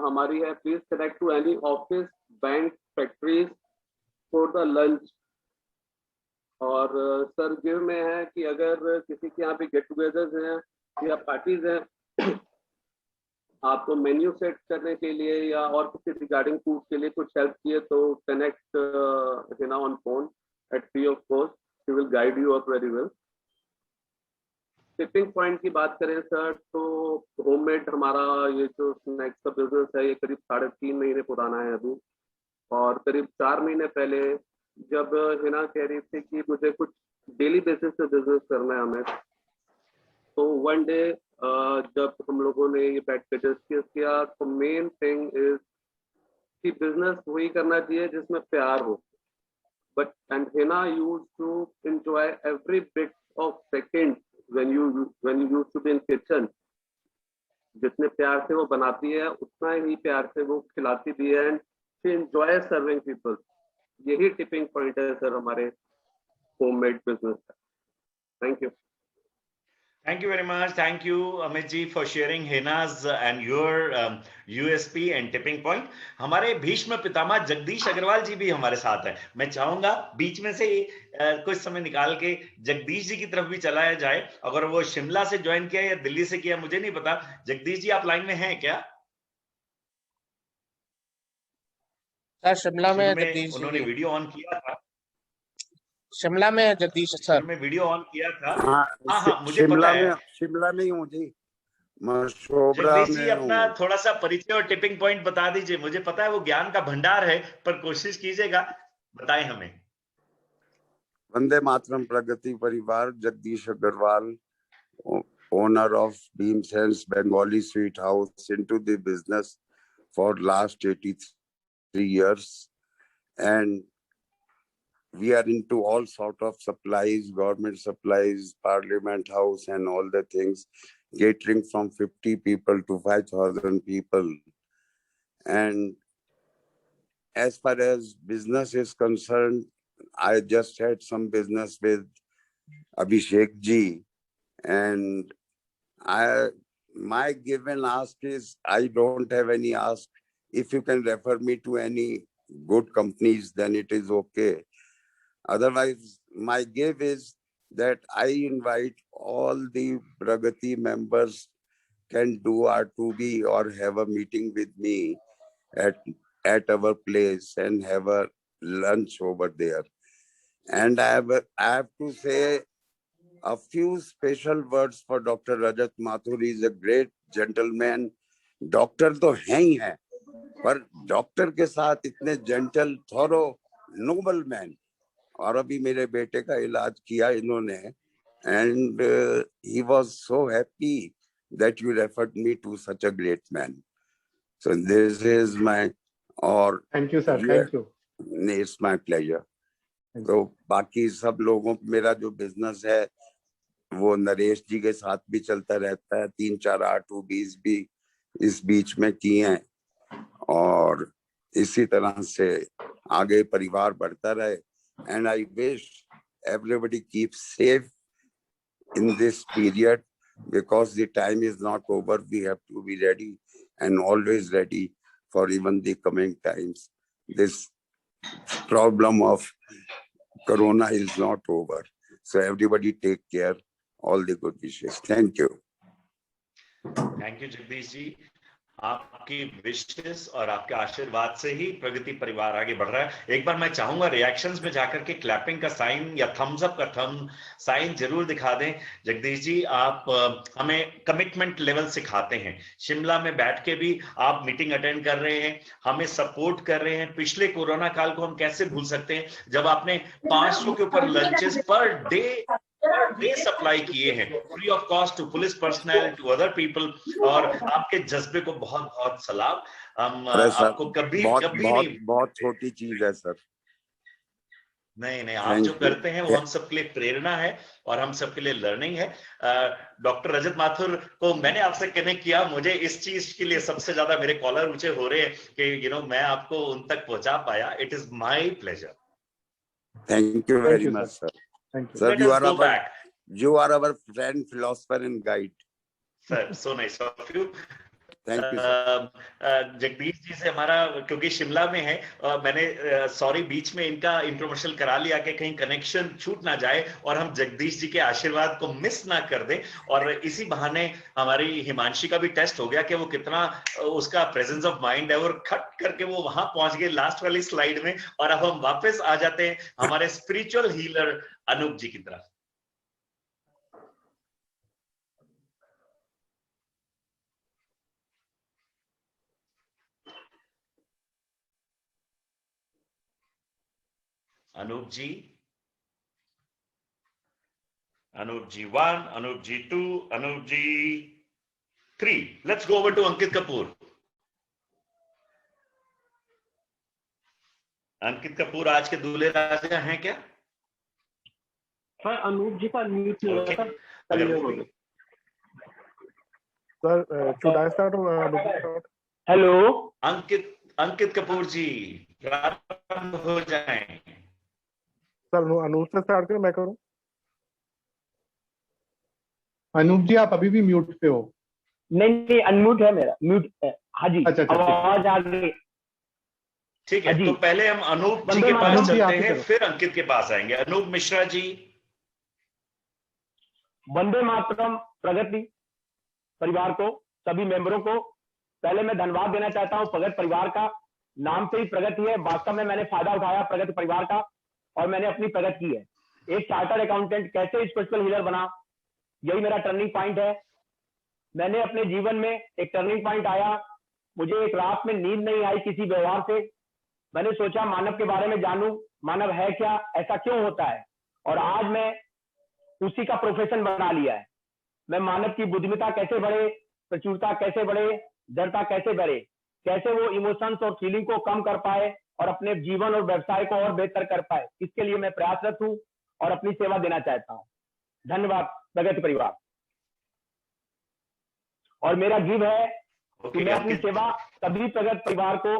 हमारी है, please connect to any office, bank, factories for the lunch. और सर गिव में है कि अगर किसी के यहाँ पे गेट टुगेदर्स हैं या पार्टीज हैं, आपको मेन्यू सेट करने के लिए या और किसी रिगार्डिंग फूड के लिए कुछ हेल्प चाहिए तो connect Hina on phone at free of cost, she will guide you out very well. Tipping point की बात करें सर, तो होममेड हमारा ये जो स्नैक्स का बिजनेस है ये करीब 3.5 महीने पुराना है अभी। और करीब 4 महीने पहले जब हिना कह रही थी कि मुझे कुछ डेली बेसिस पे बिजनेस करना है हमें, तो वन डे जब हम लोगों ने ये बैठ के डिस्कस किया, तो मेन थिंग इज कि बिजनेस वही करना चाहिए जिसमें प्यार हो। But and Hina use to enjoy every bit of second when you used to be in kitchen. जितने प्यार से वो बनाती है उतना ही प्यार से वो खिलाती भी है, and she enjoy serving people. यही टिपिंग पॉइंट है सर हमारे होममेड बिजनेस का। Thank you. Thank you very much. Thank you, Amit ji, for sharing Hina's and your USP and tipping point. हमारे भीष्म पितामह जगदीश अग्रवाल जी भी हमारे साथ हैं। मैं चाहूंगा बीच में से कुछ समय निकाल के जगदीश जी की तरफ भी चलाया जाए। अगर वो शिमला से ज्वाइन किया या दिल्ली से किया मुझे नहीं पता। जगदीश जी आप लाइन में हैं क्या? सर शिमला में जगदीश उन्होंने वीडियो ऑन किया था। शिमला में जगदीश सर में वीडियो ऑन किया था। हाँ, मुझे पता है। शिमला में ही हूँ जी, मशोबरा जगदीश जी में अपना थोड़ा सा परिचय और टिपिंग पॉइंट बता दीजिए। मुझे पता है वो ज्ञान का भंडार है, पर कोशिश कीजिएगा, बताएं हमें। वंदे मातरम प्रगति परिवार, Jagdish Agarwal, owner of Bhimsen's Bengali Sweet House, into the business for last 83 years, and we are into all sort of supplies, government supplies, Parliament House and all the things, catering from 50 people to 5,000 people. And as far as business is concerned, I just had some business with Abhishek ji, and my give and ask is, I don't have any ask. If you can refer me to any good companies, then it is okay. Otherwise, my give is that I invite all the Pragati members can do R2B or have a meeting with me at our place and have a lunch over there. And I have to say a few special words for Dr. Rajat Mathur. He is a great gentleman. Doctor तो हैं ही हैं, पर doctor के साथ इतने gentle, थोरो, noble man. और अभी मेरे बेटे का इलाज किया इन्होंने, and he was so happy that you referred me to such a great man. So this is my, or thank you sir, thank you. It's my pleasure. तो बाकी सब लोगों, मेरा जो बिजनेस है वो नरेश जी के साथ भी चलता रहता है, 3-4 R2Bs भी इस बीच में किए हैं और इसी तरह से आगे परिवार बढ़ता रहे। And I wish everybody keeps safe in this period because the time is not over. We have to be ready and always ready for even the coming times. This problem of corona is not over. So everybody take care. All the good wishes. Thank you. Thank you Jagdish ji. आपकी wishes और आपके आशीर्वाद से ही प्रगति परिवार आगे बढ़ रहा है। एक बार मैं चाहूंगा रिएक्शंस में जाकर के क्लैपिंग का साइन या थम्स अप का थम साइन जरूर दिखा दें। जगदीश जी, आप हमें कमिटमेंट लेवल सिखाते हैं। शिमला में बैठ के भी आप मीटिंग अटेंड कर रहे हैं, हमें सपोर्ट कर रहे हैं। पिछले कोरोना काल को हम कैसे भूल सकते हैं जब आपने 500 के ऊपर लंचेस पर डे सप्लाई किए हैं free of cost to police personal, to other people, और आपके जज्बे को बहुत बहुत सलाम। हम आपको कभी नहीं, बहुत छोटी चीज है सर। नहीं, आप जो करते हैं वो हम सबके लिए प्रेरणा है और हम सबके लिए लर्निंग है। डॉक्टर रजत माथुर को मैंने आपसे कनेक्ट किया, मुझे इस चीज के लिए सबसे ज्यादा मेरे कॉलर ऊंचे हो रहे हैं कि मैं आपको उन तक पहुंचा पाया। It is my pleasure. Thank you very much, sir. Thank you. Sir, you are our friend, philosopher, and guide. Sir, so nice of you. Thank you, sir. Jagdish ji से हमारा क्योंकि शिमला में है, मैंने सॉरी बीच में इनका इंट्रोमर्शल करा लिया कि कहीं कनेक्शन छूट ना जाए और हम जगदीश जी के आशीर्वाद को मिस ना कर दें। और इसी बहाने हमारी हिमांशी का भी टेस्ट हो गया कि वो कितना उसका प्रेजेंस ऑफ माइंड है, और खट करके वो वहां पहुंच गए लास्ट वाली स्लाइड में। और अब हम वापस आ जाते हैं हमारे स्पिरिचुअल हीलर अनूप जी की तरफ। Anup ji 1, Anup ji 2, Anup ji 3. Let's go over to Ankit Kapoor. अंकित कपूर आज के दूल्हे राजा हैं क्या? सर अनूप जी का म्यूट नहीं हुआ था। Sir should I start? Hello Ankit Kapoor ji प्रारंभ हो जाएं। सर अनूप से स्टार्ट करें, मैं करूं? अनूप जी आप अभी भी म्यूट पे हो। नहीं अनम्यूट है मेरा, म्यूट है। हाँ जी, आवाज आ गई। ठीक है, तो पहले हम अनूप जी के पास चलते हैं, फिर अंकित के पास आएंगे। अनूप मिश्रा जी। वंदे मातरम प्रगति परिवार को, सभी मेंबरों को पहले मैं धन्यवाद देना चाहता हूं। प्रगति परिवार का नाम से ही प्रगति है। वास्तव में मैंने फायदा उठाया प्रगति परिवार का और मैंने अपनी प्रगति की है। एक चार्टर्ड अकाउंटेंट कैसे स्पिरिचुअल हीलर बना, यही मेरा टर्निंग पॉइंट है। मैंने अपने जीवन में एक टर्निंग पॉइंट आया, मुझे एक रात में नींद नहीं आई किसी व्यवहार से। मैंने सोचा मानव के बारे में जानूं, मानव है क्या, ऐसा क्यों होता है, और आज मैं उसी का प्रोफेशन बना लिया है। मैं मानव की बुद्धिमत्ता कैसे बढ़े, प्रचुरता कैसे बढ़े, जड़ता कैसे बढ़े, कैसे वो इमोशंस और फीलिंग को कम कर पाए और अपने जीवन और व्यवसाय को और बेहतर कर पाए, इसके लिए मैं प्रयासरत हूं और अपनी सेवा देना चाहता हूं। धन्यवाद प्रगति परिवार। और मेरा गिव है कि मैं अपनी सेवा सभी प्रगति परिवार को,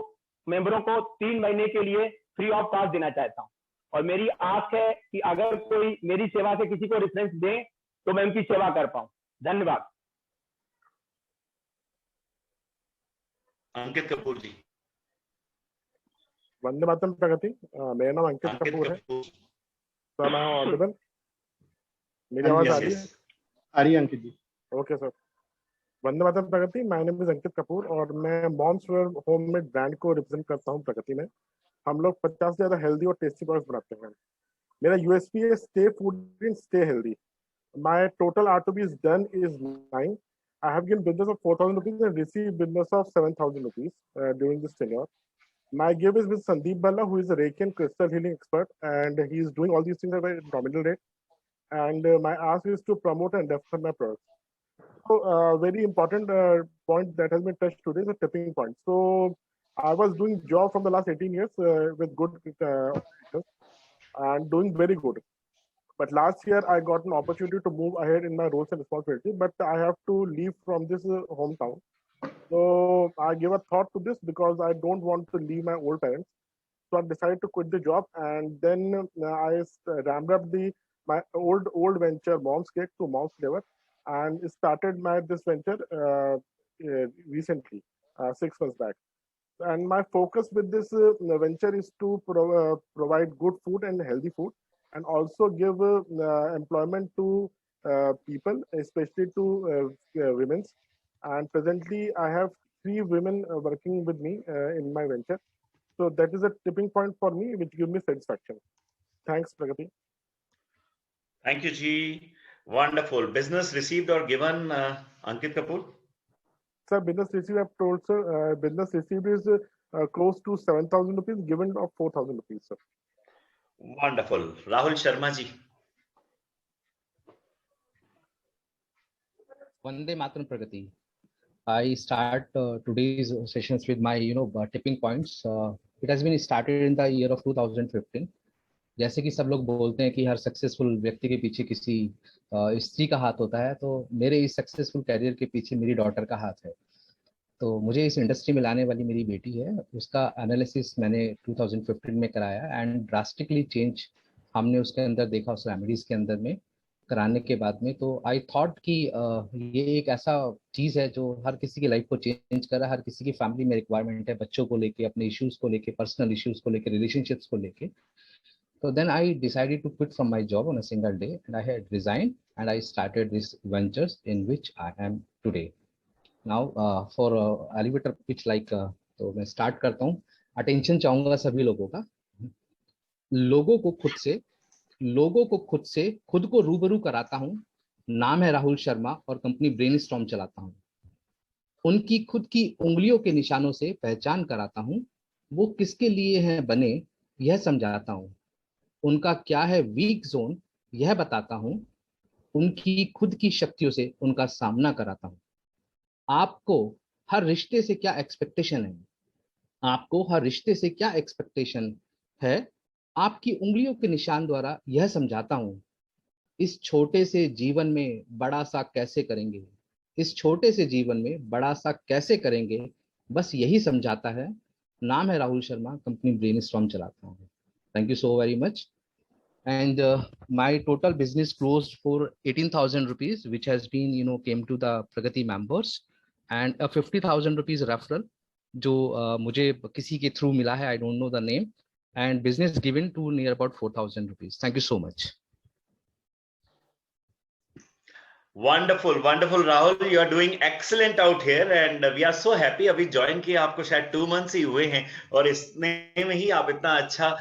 मेंबरों को 3 महीने के लिए फ्री ऑफ कॉस्ट देना चाहता हूं। और मेरी आस है कि अगर कोई मेरी सेवा से किसी को रेफरेंस दे तो मैं उनकी सेवा कर पाऊं। धन्यवाद। अंकित कपूर जी। वंदे मातरम प्रगति। मेरा नाम अंकित कपूर है। सर मैं ऑडिबल, मेरी आवाज आ रही है? आ रही है Ankit ji. Okay sir. Vande Mataram Pragati. My name is Ankit Kapoor और मैं मॉम्स वेयर होममेड ब्रांड को रिप्रेजेंट करता हूं प्रगति में। हम लोग 50 से ज्यादा हेल्दी और टेस्टी प्रोडक्ट्स बनाते हैं। मेरा यूएसपी है stay food and stay healthy. My total R2B is done is 9. I have given business of 4,000 rupees and received business of 7,000 rupees during this tenure. My gift is with Sandeep Balla, who is a Reiki and crystal healing expert, and he is doing all these things at a nominal rate. And my ask is to promote and refer my products. So, very important point that has been touched today is a tipping point. So, I was doing job from the last 18 years with good and doing very good. But last year, I got an opportunity to move ahead in my roles and responsibilities, but I have to leave from this hometown. So I gave a thought to this because I don't want to leave my old parents. So I decided to quit the job, and then I ramped up my old venture, Mom's Cake, to Mom's Flavor, and started this venture recently, 6 months back. And my focus with this venture is to provide good food and healthy food, and also give employment to people, especially to women. And presently, I have 3 women working with me in my venture. So that is a tipping point for me, which gives me satisfaction. Thanks, Pragati. Thank you, Ji. Wonderful. Business received or given, Ankit Kapoor? Sir, business received, I've told, sir, business received is close to 7,000 rupees, given of 4,000 rupees, sir. Wonderful. Rahul Sharma Ji. Vande Mataram Pragati. I start today's sessions with my, tipping points. It has been started in the year of 2015. जैसे कि सब लोग बोलते हैं कि हर successful व्यक्ति के पीछे किसी स्त्री का हाथ होता है, तो मेरे इस सक्सेसफुल कैरियर के पीछे मेरी डॉटर का हाथ है. तो मुझे इस इंडस्ट्री में लाने वाली मेरी बेटी है, उसका एनालिसिस मैंने 2015 में कराया एंड ड्रास्टिकली चेंज हमने उसके अंदर देखा, उस रेमेडीज के अंदर में कराने के बाद में. तो आई थॉट कि ये एक ऐसा चीज़ है जो हर किसी की लाइफ को चेंज कर रहा है, हर किसी की फैमिली में रिक्वायरमेंट है, बच्चों को लेके, अपने इश्यूज को लेके, पर्सनल इश्यूज को लेके, रिलेशनशिप्स को लेके. So then I decided to quit from my job on a single day, and I had resigned, and I started these ventures in which I am today. Now for elevator pitch like तो मैं start करता हूँ. Attention चाहूँगा सभी लोगों का. लोगों को खुद से खुद को रूबरू कराता हूँ. नाम है राहुल शर्मा और कंपनी ब्रेनस्टॉर्म चलाता हूँ. उनकी खुद की उंगलियों के निशानों से पहचान कराता हूँ. वो किसके लिए हैं बने यह समझाता हूँ. उनका क्या है वीक जोन यह बताता हूं. उनकी खुद की शक्तियों से उनका सामना कराता हूं. आपको हर रिश्ते से क्या एक्सपेक्टेशन है, आपको हर रिश्ते से क्या एक्सपेक्टेशन है, आपकी उंगलियों के निशान द्वारा यह समझाता हूं. इस छोटे से जीवन में बड़ा सा कैसे करेंगे, इस छोटे से जीवन में बड़ा सा कैसे करेंगे, बस यही समझाता है. नाम है राहुल शर्मा, कंपनी ब्रेनस्टॉर्म चलाता हूं. Thank you so very much. And my total business closed for 18,000 rupees, which has been, came to the Pragati members, and a 50,000 rupees referral, जो मुझे किसी के through मिला है, I don't know the name, and business given to near about 4,000 rupees. Thank you so much. Wonderful, wonderful, Rahul. You are doing excellent out here, and we are so happy. अभी join किया आपको शायद 2 months ही हुए हैं, और इसमें में ही आप इतना अच्छा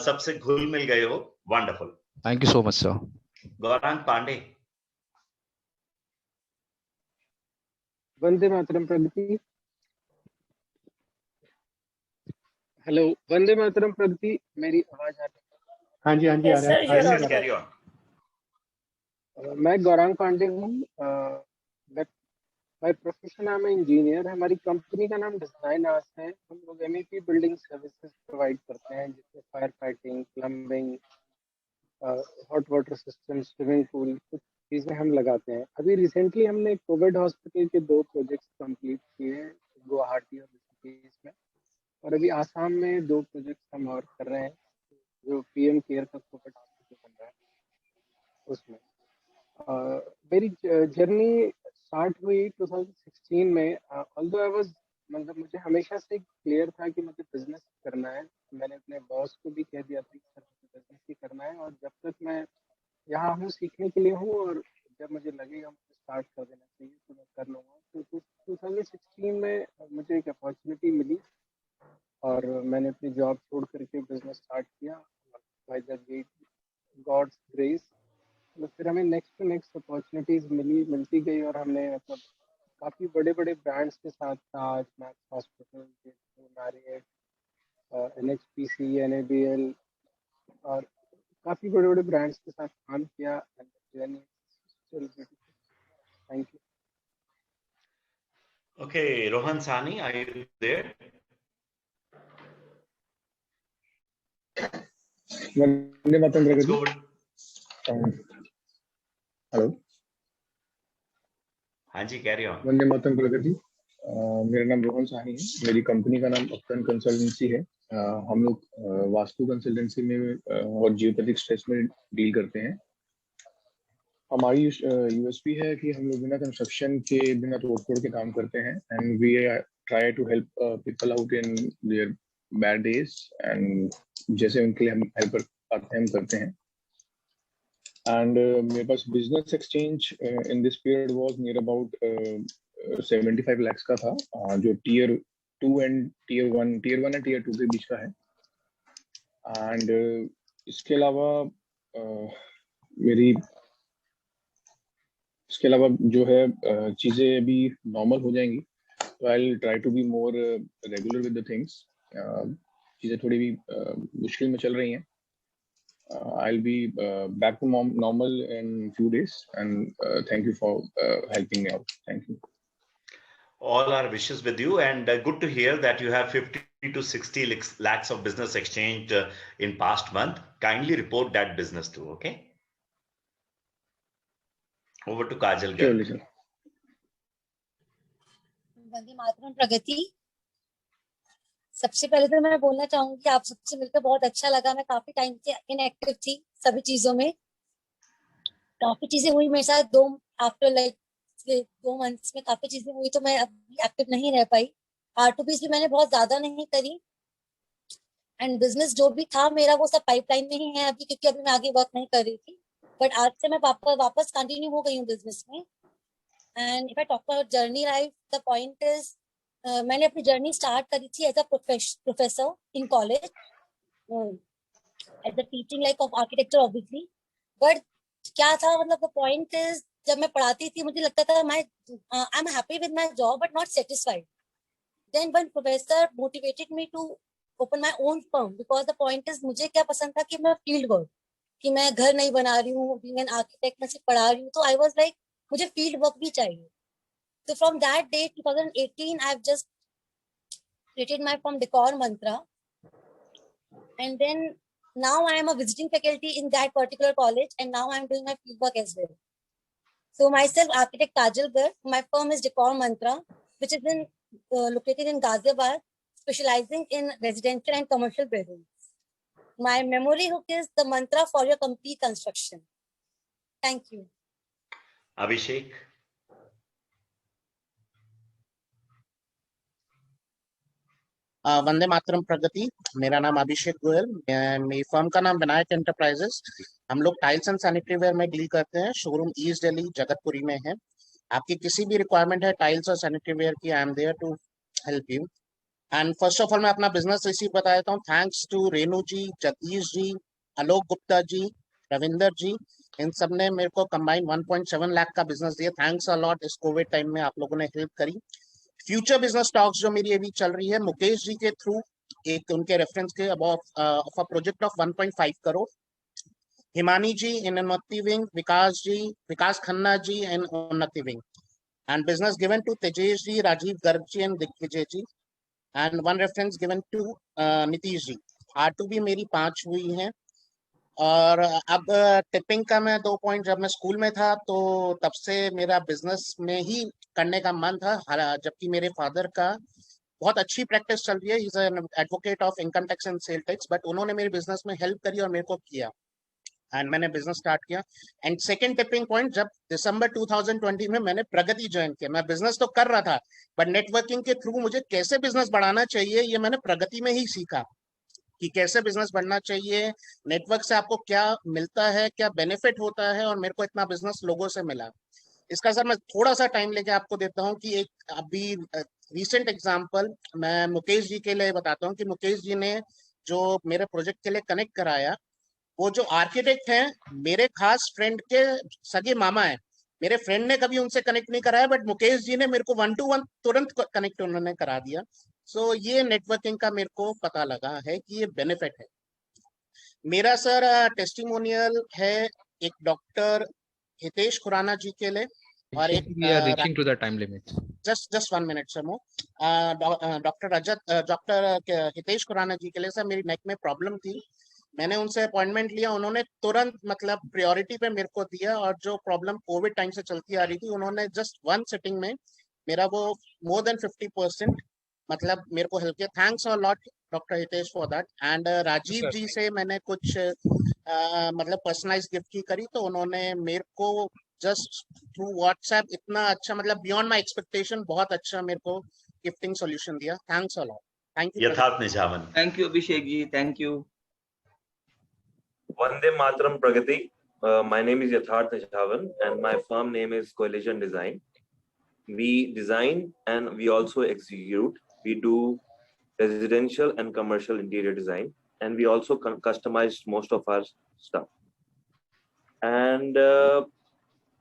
सबसे घुल मिल गए हो. Wonderful. Thank you so much, sir. Gaurang Pandey. Vande Mataram Pragati. Hello, Vande मातरम प्रगति. मेरी आवाज आ रही है? हाँ जी, आ रहा है. Carry on. मैं गौरांग पांडे हूँ. By profession I am engineer. हमारी कंपनी का नाम डिजाइन आर्स है. हम लोग MEP बिल्डिंग सर्विसेज प्रोवाइड करते हैं, जिसमें fire fighting, plumbing, hot water system, swimming pool, कुछ चीज़ें हम लगाते हैं. अभी रिसेंटली हमने कोविड हॉस्पिटल के 2 प्रोजेक्ट्स कंप्लीट किए हैं, गुवाहाटी और ऋषिकेश में, और अभी आसाम में 2 प्रोजेक्ट्स हम और कर रहे हैं, जो PM केयर का कोविड हॉस्पिटल बन रहा है उसमें. मेरी जर्नी स्टार्ट हुई 2016 में. ऑल्दो आई वाज, मतलब मुझे हमेशा से क्लियर था कि मुझे बिजनेस करना है. मैंने अपने बॉस को भी कह दिया था कि सर मुझे बिजनेस ही करना है, और जब तक मैं यहाँ हूँ सीखने के लिए हूँ, और जब मुझे लगेगा मुझे स्टार्ट कर देना चाहिए तो मैं कर लूँगा. तो 2016 में मुझे एक अपॉर्चुनिटी मिली, और मैंने अपनी जॉब छोड़ करके बिजनेस स्टार्ट किया. बाय द गॉड्स ग्रेस तो फिर हमें नेक्स्ट टू नेक्स्ट अपॉर्चुनिटीज मिलती गई, और हमने मतलब काफ़ी बड़े बड़े ब्रांड्स के साथ, Taj, Max hospital, Marriott, NHPC, NABL, और काफ़ी बड़े बड़े ब्रांड्स के साथ काम किया. Thank you. Okay, Rohan Sani, are you there? Vande Mataram Pragati. Hello, हाँ जी, कैरी ऑन। वंदे मातरम प्रगति। मेरा नाम रोहन साहनी है, मेरी कंपनी का नाम अपटन कंसल्टेंसी है। हम लोग वास्तु कंसल्टेंसी में और जियोपैथिक स्ट्रेस में डील करते हैं। हमारी यूएसपी है कि हम लोग बिना कंस्ट्रक्शन के, बिना तोड़-फोड़ के काम करते हैं and we try to help people out in their bad days and जैसे उनके लिए हम हेल्प पाते हैं हम करते हैं। एंड मेरे पास business exchange in this period was near about 75 lakhs का था, जो tier 2 and tier 1 and tier 2 के बीच का है। एंड इसके अलावा जो है चीज़ें अभी नॉर्मल हो जाएंगी, तो I will try to be more regular with the things. चीज़ें थोड़ी भी मुश्किल में चल रही हैं। I'll be back to normal in few days, and thank you for helping me out. Thank you. All our wishes with you, and good to hear that you have 50 to 60 lakhs of business exchange in past month. Kindly report that business too, okay? Over to Kajal. Surely, sir. Vande Mataram प्रगति। सबसे पहले तो मैं बोलना चाहूंगी कि आप सबसे मिलकर बहुत अच्छा लगा। मैं काफी टाइम से इनएक्टिव थी सभी चीजों में, काफी चीजें हुई मेरे साथ आफ्टर 2 मंथ्स में काफी चीजें हुई, तो मैं अभी एक्टिव नहीं रह पाई। R2Bs भी मैंने बहुत ज्यादा नहीं करी, एंड बिजनेस जो भी था मेरा वो सब पाइपलाइन में ही है अभी, क्योंकि अभी मैं आगे वर्क नहीं कर रही थी। बट आज से मैं वापस कंटिन्यू हो गई हूँ बिजनेस में। And if I talk about journey life, the point is मैंने अपनी जर्नी स्टार्ट करी थी as a professor in college, as a teaching like of architecture obviously. But क्या था, मतलब द पॉइंट इज जब मैं पढ़ाती थी मुझे लगता था I am happy with my job but not satisfied. Then one professor motivated me to open my own firm, because the point is मुझे क्या पसंद था कि मैं फील्ड वर्क, कि मैं घर नहीं बना रही हूँ, बीइंग एन आर्किटेक्ट मैं सिर्फ पढ़ा रही हूँ, तो आई वाज लाइक मुझे फील्ड वर्क भी चाहिए। So from that day, 2018, I've just created my firm Decor Mantra, and then now I am a visiting faculty in that particular college, and now I'm doing my field work as well. So myself, architect Kajal Garg, my firm is Decor Mantra, which is located in Ghaziabad, specializing in residential and commercial buildings. My memory hook is the mantra for your complete construction. Thank you. Abhishek. Vande Mataram Pragati. मेरा नाम अभिषेक गोयल, मेरी firm का नाम Vinayak enterprises. हम लोग tiles and sanitary ware में deal करते हैं। शोरूम ईस्ट दिल्ली जगतपुरी में है। आपकी किसी भी रिक्वायरमेंट है टाइल्स और सैनिटरी वेयर की, I am there to help you. And first of all मैं अपना बिजनेस रिसीव बता देता हूँ। थैंक्स टू रेनू जी, जगदीश जी, आलोक गुप्ता जी, रविंदर जी, इन सब ने मेरे को कंबाइन 1.7 लाख का बिजनेस दिया। Thanks a lot. इस कोविड टाइम में आप लोगों ने हेल्प करी। फ्यूचर बिजनेस टॉक्स जो मेरी अभी चल रही है मुकेश जी के थ्रू, एक उनके रेफरेंस के about of a project of 1.5 crore. Himani ji in Unnati wing, Vikas Khanna ji in Unnati wing, and business given to Tejesh ji, Rajeev Garg ji and Digvijay ji, and 1 reference given to Nitish ji. R2B मेरी 5 हुई हैं। और अब टिपिंग का मैं 2 पॉइंट, जब मैं स्कूल में था तो तब से मेरा बिजनेस में ही करने का मन था, जबकि मेरे फादर का बहुत अच्छी प्रैक्टिस चल रही है, is an advocate of income tax and sale tax, but उन्होंने मेरे बिजनेस में हेल्प करी और मेरे को किया, एंड मैंने बिजनेस स्टार्ट किया। एंड सेकंड टिपिंग पॉइंट, जब दिसंबर 2020 में मैंने प्रगति ज्वाइन किया। मैं बिजनेस तो कर रहा था, बट नेटवर्किंग के थ्रू मुझे कैसे बिजनेस बढ़ाना चाहिए ये मैंने प्रगति में ही सीखा, कि कैसे बिजनेस बढ़ना चाहिए, नेटवर्क से आपको क्या मिलता है, क्या बेनिफिट होता है, और मेरे को इतना बिजनेस लोगों से मिला। इसका सर मैं थोड़ा सा टाइम लेके आपको देता हूँ कि एक अभी रीसेंट एग्जांपल मैं मुकेश जी के लिए बताता हूँ कि मुकेश जी ने जो मेरे प्रोजेक्ट के लिए कनेक्ट कराया, वो जो आर्किटेक्ट हैं मेरे खास फ्रेंड के सगे मामा है। मेरे फ्रेंड ने कभी उनसे कनेक्ट नहीं कराया, बट मुकेश जी ने मेरे को 1 to 1 तुरंत कनेक्ट उन्होंने करा दिया। सो ये नेटवर्किंग का मेरे को पता लगा है कि ये बेनिफिट है। मेरा सर टेस्टिमोनियल है एक डॉक्टर हितेश खुराना जी के लिए, और एक we are reaching to the time limit. just 1 minute sir, doctor Hitesh Khurana ji के लिए। सर मेरी नेक में प्रॉब्लम थी, मैंने उनसे अपॉइंटमेंट लिया, उन्होंने तुरंत मतलब प्रायोरिटी पे मेरे को दिया, और जो प्रॉब्लम कोविड टाइम से चलती आ रही थी उन्होंने जस्ट वन सिटिंग में मेरा वो मोर देन 50% मतलब मेरे को हेल्प किया। Thanks a lot doctor Hitesh for that. And Rajeev ji से मैंने कुछ मतलब पर्सनलाइज गिफ्ट की करी, तो उन्होंने मेरे को जस्ट थ्रू व्हाट्सएप इतना अच्छा मतलब बियॉन्ड माय एक्सपेक्टेशन बहुत अच्छा मेरे को गिफ्टिंग सॉल्यूशन दिया। Thanks a lot. Thank you Yatharth Nijhawan. Thank you Abhishek ji, thank you. Vande Mataram Pragati. My name is Yatharth Nijavan and my firm name is Coalition Design. We design and we also execute. We do residential and commercial interior design, and we also customize most of our stuff. And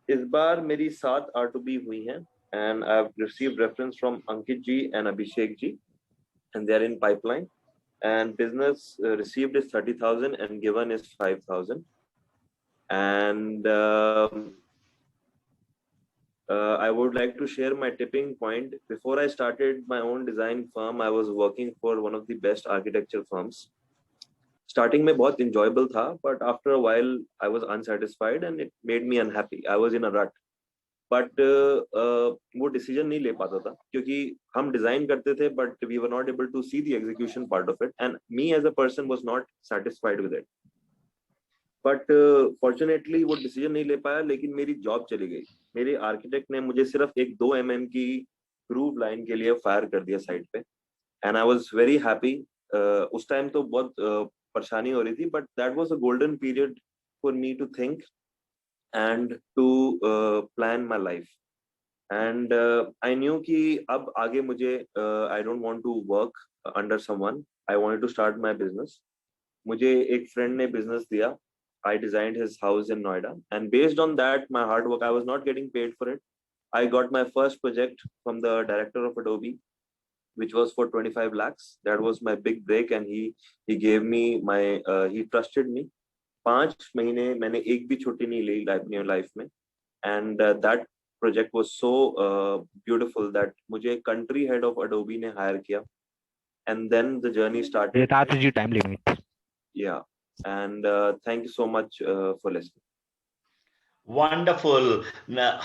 इस बार मेरी 7 R2B हुई हैं, and I've received reference from Ankit ji and Abhishek ji, and they are in pipeline. And business received is 30,000 and given is 5,000. And I would like to share my tipping point. Before I started my own design firm, I was working for one of the best architecture firms. Starting में बहुत enjoyable था, but after a while I was unsatisfied and it made me unhappy. I was in a rut. But वो decision नहीं ले पाता था क्योंकि हम डिजाइन करते थे but we were not able to see the execution part of it, and me as a person was not satisfied with it. But fortunately वो डिसीजन नहीं ले पाया, लेकिन मेरी जॉब चली गई। मेरे आर्किटेक्ट ने मुझे सिर्फ एक 2 mm की ग्रूव लाइन के लिए फायर कर दिया साइड पे, and I was very happy. उस टाइम तो बहुत परेशानी हो रही थी, but that was a golden period for me to think and to plan my life. And I knew कि अब आगे मुझे I don't want to work under someone. I wanted to start my business. मुझे एक friend ने business दिया. I designed his house in Noida, and based on that, my hard work, I was not getting paid for it. I got my first project from the director of Adobe, which was for 25 lakhs. That was my big break, and he gave me my he trusted me. 5 महीने मैंने एक भी छुट्टी नहीं ली अपनी life में, and that project was so beautiful that मुझे country head of Adobe ने हायर किया, and then the journey started. Yatharth ji, time limit. Yeah, and thank you so much for listening. Wonderful.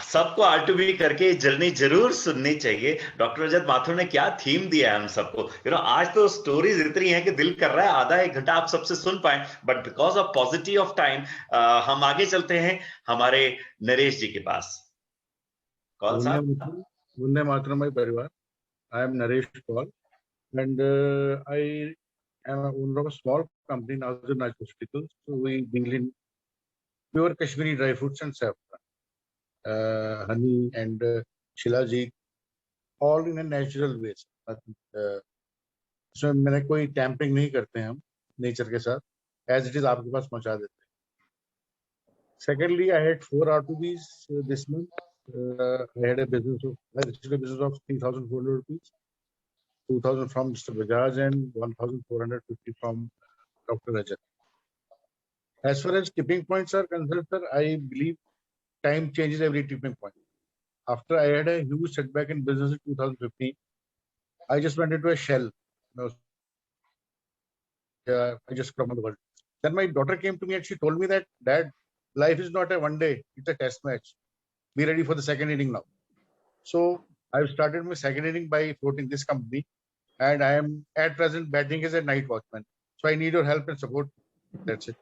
सबको R2B करके जर्नी जरूर सुननी चाहिए। Doctor Rajat Mathur ने क्या थीम दिया है हम सबको। आज तो स्टोरीज इतनी हैं कि दिल कर रहा है आधा 1 घंटा आप सबसे सुन पाए, but because of positivity of time हम आगे चलते हैं हमारे नरेश जी के पास। कौन सा? वंदे मातरम माय परिवार। I am Naresh Paul and I am owner of a small company Nazar Naaz hospital. So we deal in pure Kashmiri dry fruits and saffron, honey and shilajit, all in a natural way. इसमें मैंने कोई टैम्परिंग नहीं करते हैं हम nature के साथ, as it is आपके पास पहुंचा देते हैं। Secondly, I had 4 R2Bs this month. I had a business of 3,400 rupees, 2,000 from Mr. Bajaj and 1,450 from Dr. Rajat. As far as tipping points are concerned, sir, I believe time changes every tipping point. After I had a huge setback in business in 2015, I just went into a shell. I just crumbled the world. Then my daughter came to me and she told me that, Dad, life is not a one day, it's a test match. Be ready for the second inning now. So I've started my second inning by floating this company, and I am at present batting as a night watchman. So I need your help and support. That's it.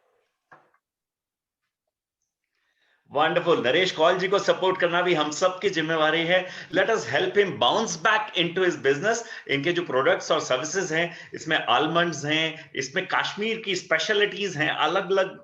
Wonderful. Naresh Kaul ji को support करना भी हम सब की जिम्मेवारी है। Let us help him bounce back into his business. इनके जो प्रोडक्ट्स और सर्विसेज हैं, इसमें आलमंड्स हैं, इसमें कश्मीर की स्पेशलिटीज हैं, अलग अलग